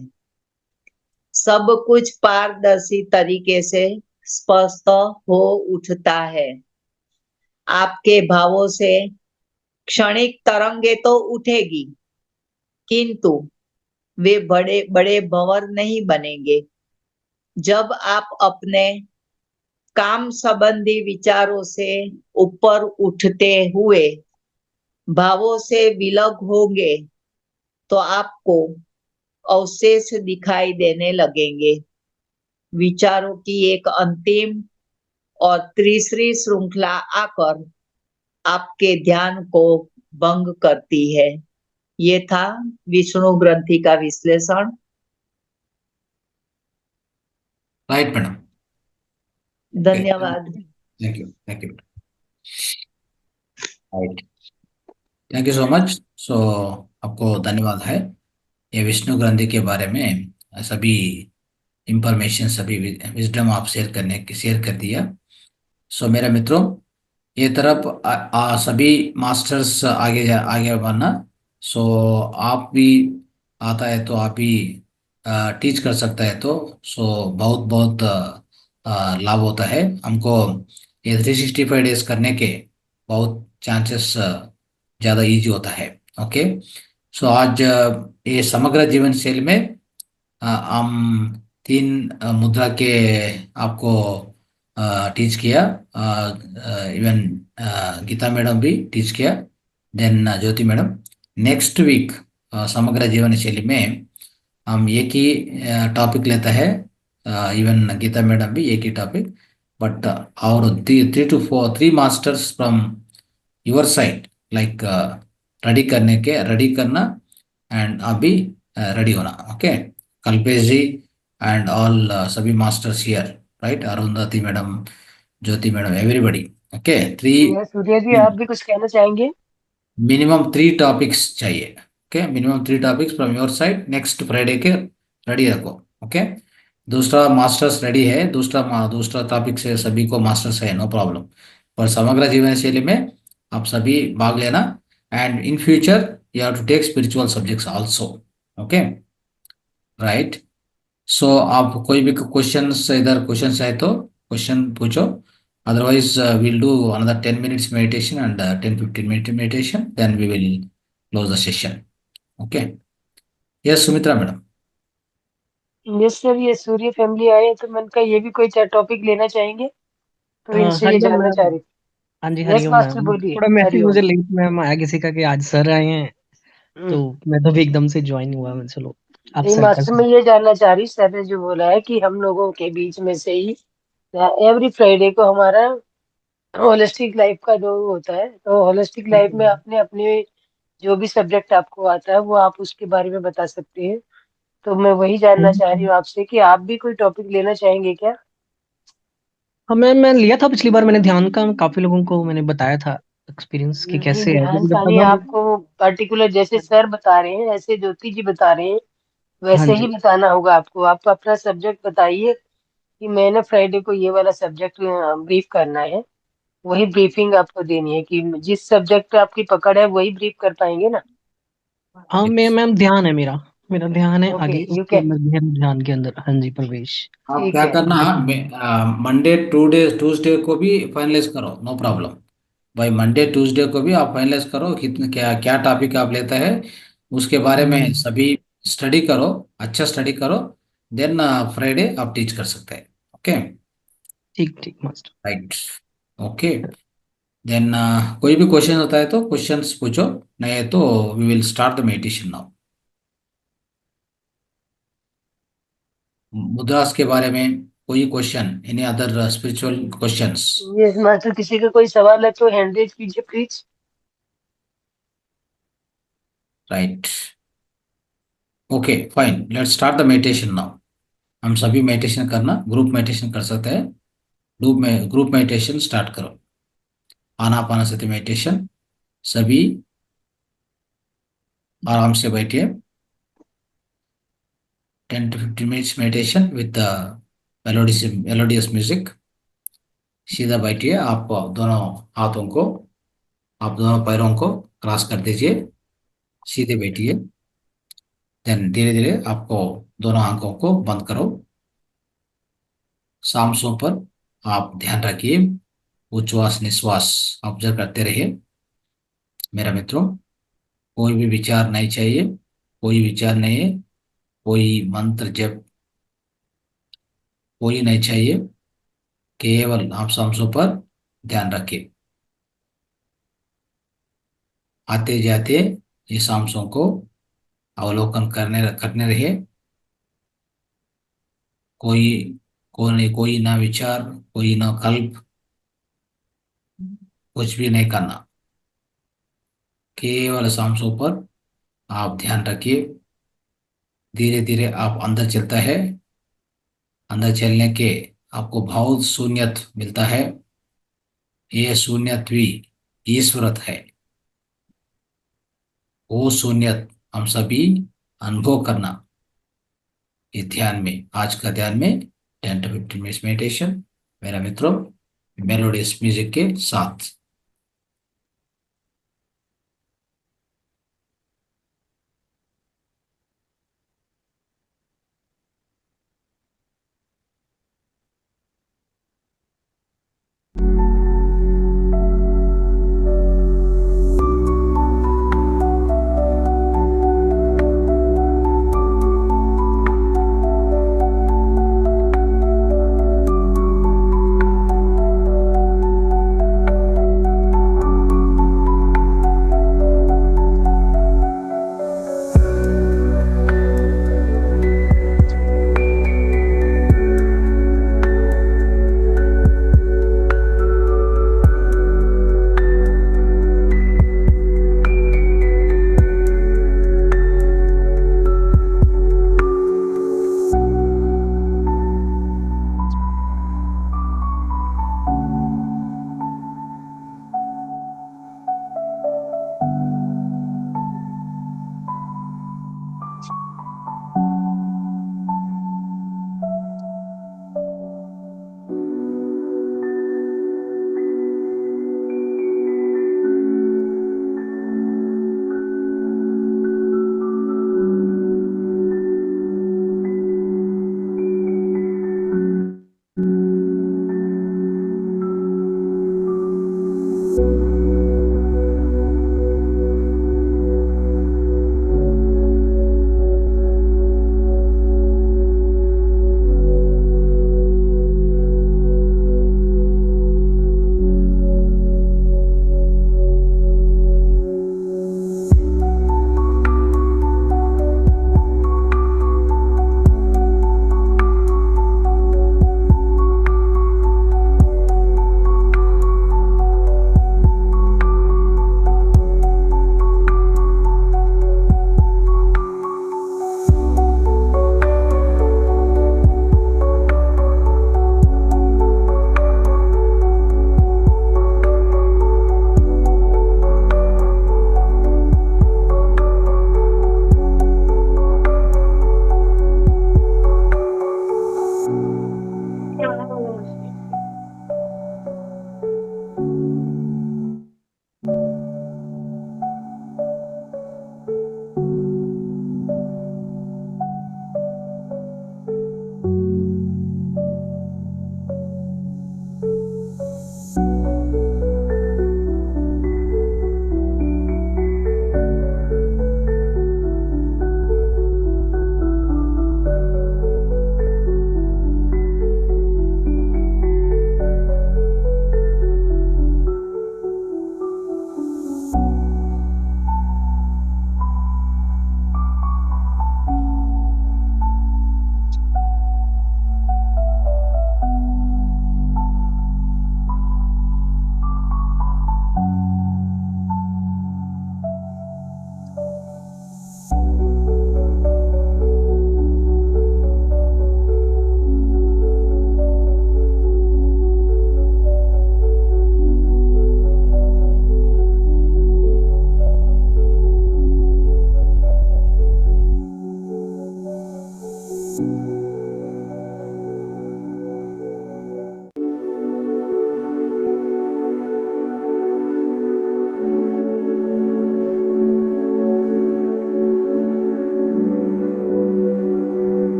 सब कुछ पारदर्शी तरीके से स्पष्ट हो उठता है। आपके भावों से क्षणिक तरंगे तो उठेगी, किंतु वे बड़े बड़े भंवर नहीं बनेंगे। जब आप अपने काम संबंधी विचारों से ऊपर उठते हुए भावों से विलग होंगे, तो आपको अवशेष दिखाई देने लगेंगे। विचारों की एक अंतिम और तीसरी श्रृंखला आकर आपके ध्यान को भंग करती है। ये था विष्णु ग्रंथि का विश्लेषण। राइट मैडम, धन्यवाद। Thank you right, thank you so much. So आपको धन्यवाद है। ये विष्णु ग्रंथि के बारे में सभी इंफॉर्मेशन, सभी विजडम आप शेयर कर दिया। सो मेरे मित्रों, ये तरफ सभी मास्टर्स आगे बढ़ना। सो आप भी आता है तो आप भी टीच कर सकता है, तो बहुत बहुत लाभ होता है हमको। ये 365 डेज करने के बहुत चांसेस ज़्यादा इजी होता है। ओके, सो आज ये समग्र जीवन शैली में हम 3 मुद्रा के आपको टीच किया। इवन गीता मैडम भी टीच किया, देन ज्योति मैडम। नेक्स्ट वीक समग्र जीवन शैली में हम एक ही टॉपिक लेता है, इवन गीता मैडम भी एक ही टॉपिक, बट और 3 masters from your side, like ready करना एंड अभी रेडी होना। Okay, Kalpesh ji and all सभी masters here, right? Arundhati madam, Jyoti madam, everybody. Okay, 3 Surya ji आप भी कुछ कहना चाहेंगे? मिनिमम 3 टॉपिक्स चाहिए। Okay, minimum 3 topics from your side next Friday के रेडी रखो। ओके, दूसरा मास्टर्स रेडी है, दूसरा टॉपिक से सभी को मास्टर्स है, नो प्रॉब्लम। पर समग्र जीवन शैली में आप सभी भाग लेना, and in future you have to take spiritual subjects also. Okay, right? So आप कोई भी क्वेश्चंस, इधर क्वेश्चंस है तो क्वेश्चन पूछो, otherwise we'll do another 10 minutes meditation and 10-15 minute meditation, then we will close the session. Okay, yes Sumitra madam. Yes sir, ये सूर्य फैमिली आए तो मन का ये भी कोई टॉपिक लेना चाहेंगे, तो इनसे ये हरिओम जानना चाह मैम। रही थी। हाँ जी, यस हरिओम मास्टर मैम। बोलिए। थोड़ा मैसेज हरिओम। मुझे लेट मैम आया किसी का कि आज सर आए हैं, तो मैं तो भी एकदम से ज्वाइन हुआ। मैं चलो आप नहीं सर का मास्टर, मैं ये जानना चाह रही, सर ने जो बोला है कि हम लोगों के बीच में से ही एवरी फ्राइडे को हमारा होलिस्टिक लाइफ का जो होता है, तो होलिस्टिक लाइफ में अपने अपने जो भी सब्जेक्ट आपको आता है वो आप उसके बारे में बता सकते हैं। तो मैं वही जानना चाह रही हूँ आपसे कि आप भी कोई टॉपिक लेना चाहेंगे क्या? हाँ मैम, मैं लिया था पिछली बार, मैंने ध्यान का काफी लोगों को मैंने बताया था एक्सपीरियंस कि नहीं कैसे है, ध्यान जब का नहीं, तब हम। आपको पर्टिकुलर जैसे सर बता रहे हैं, ऐसे ज्योति जी बता रहे हैं, हाँ वैसे ही जी, बताना होगा आपको। आप अपना सब्जेक्ट बताइए कि मैंने फ्राइडे को ये वाला सब्जेक्ट ब्रीफ करना है, वही ब्रीफिंग आपको देनी है कि जिस सब्जेक्ट पे आपकी पकड़ है वही ब्रीफ कर पाएंगे ना। हाँ मैम ध्यान है मेरा, मेरा ध्यान है ओके आगे यू उसके कैन। अंदर, गहन ध्यान के अंदर। हाँ जी प्रवेश। आप ठीक क्या है। करना, मंडे ट्यूसडे को भी फाइनलाइज करो, नो प्रॉब्लम भाई। मंडे ट्यूसडे को भी आप फाइनलाइज करो कितने क्या क्या टॉपिक आप लेता है, उसके बारे में सभी स्टडी करो, अच्छा स्टडी करो, देन फ्राइडे आप टीच कर सकते हैं। ओके, ठीक ठीक मास्टर। राइट? ओके, देन कोई भी क्वेश्चन होता है तो क्वेश्चंस पूछो, नहीं है तो we will start the meditation now. मुद्रास के बारे में कोई question, any other spiritual questions? ये मास्टर किसी का कोई सवाल है तो हैंड रेज कीजिए please. Right, okay fine, let's start the meditation now. हम सभी मेडिटेशन करना, ग्रुप मेडिटेशन कर सकते हैं। ग्रुप मेडिटेशन स्टार्ट करो, आनापानसति मेडिटेशन। सभी आराम से बैठिए, 10 to 15 minutes meditation with the melodious music। सीधा बैठिए, आप दोनों हाथों को, आप दोनों पैरों को क्रॉस कर दीजिए, सीधे बैठिए। देन धीरे धीरे आपको दोनों आंखों को बंद करो, सांसों पर आप ध्यान रखिए, उच्छ्वास निश्वास ऑब्जर्व करते रहिए। मेरा मित्रों, कोई भी विचार नहीं चाहिए, कोई विचार नहीं है, कोई मंत्र जप कोई नहीं चाहिए, केवल आप सांसों पर ध्यान रखिए। आते जाते ये सांसों को अवलोकन करने रहिए। कोई कोई ना विचार, कोई ना कल्प, कुछ भी नहीं करना, केवल सांसों पर आप ध्यान रखिए। धीरे धीरे आप अंदर चलता है, अंदर चलने के आपको बहुत शून्यत मिलता है। ये शून्यत भी ईश्वरत है, वो शून्यत हम सभी अनुभव करना। ये ध्यान में, आज का ध्यान में 10 to 15 minutes मेडिटेशन, मेरा मित्रों, मेलोडियस म्यूजिक के साथ।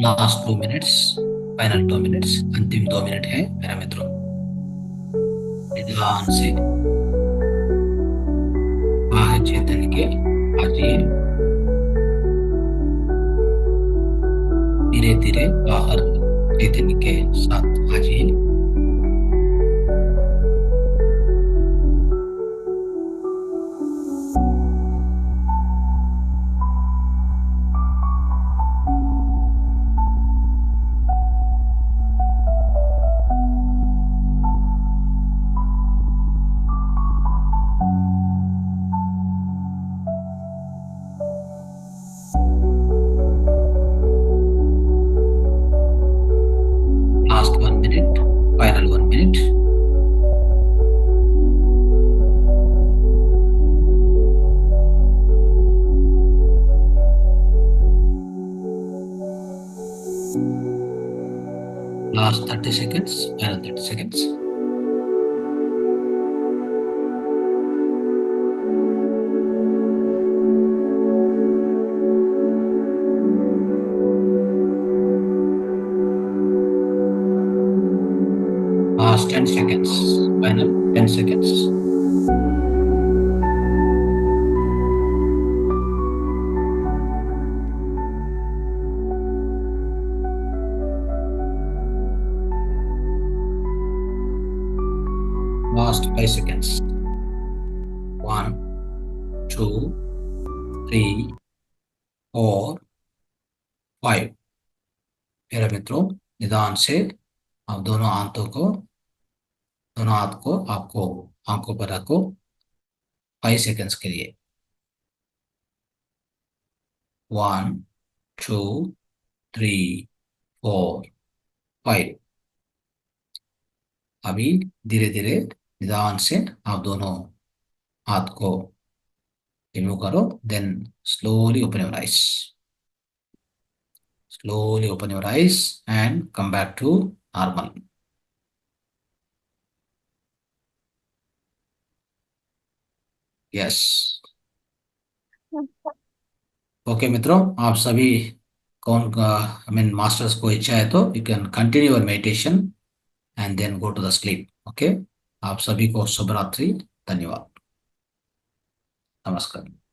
लास्ट 2 मिनट्स, फाइनल 2 मिनट्स, अंतिम 2 मिनट है मेरा मित्रों। ध्यान से बाहर चेतन के आ जाइए, धीरे धीरे बाहर चैतन्य के साथ आ जाइए। Last 1 minute, final 1 minute. Last 30 seconds, final 30 seconds. Last 10 seconds, final 10 seconds. Last 5 seconds. 1, 2, 3, 4, 5. मेरे मित्रों, निदान से आप दोनों हाथों को, दोनों हाथ को आपको आंखों पर रखो 5 सेकंड्स के लिए। 1, 2, 3, 4, 5। अभी धीरे धीरे निदान से आप दोनों हाथ को रिमूव करो, then slowly open your eyes. Slowly open your eyes and come back to normal. Yes. Okay मित्रों, आप सभी कौन मास्टर्स को इच्छा है तो you can continue your meditation and then go to the sleep. Okay, आप सभी को शुभ रात्रि, धन्यवाद, नमस्कार।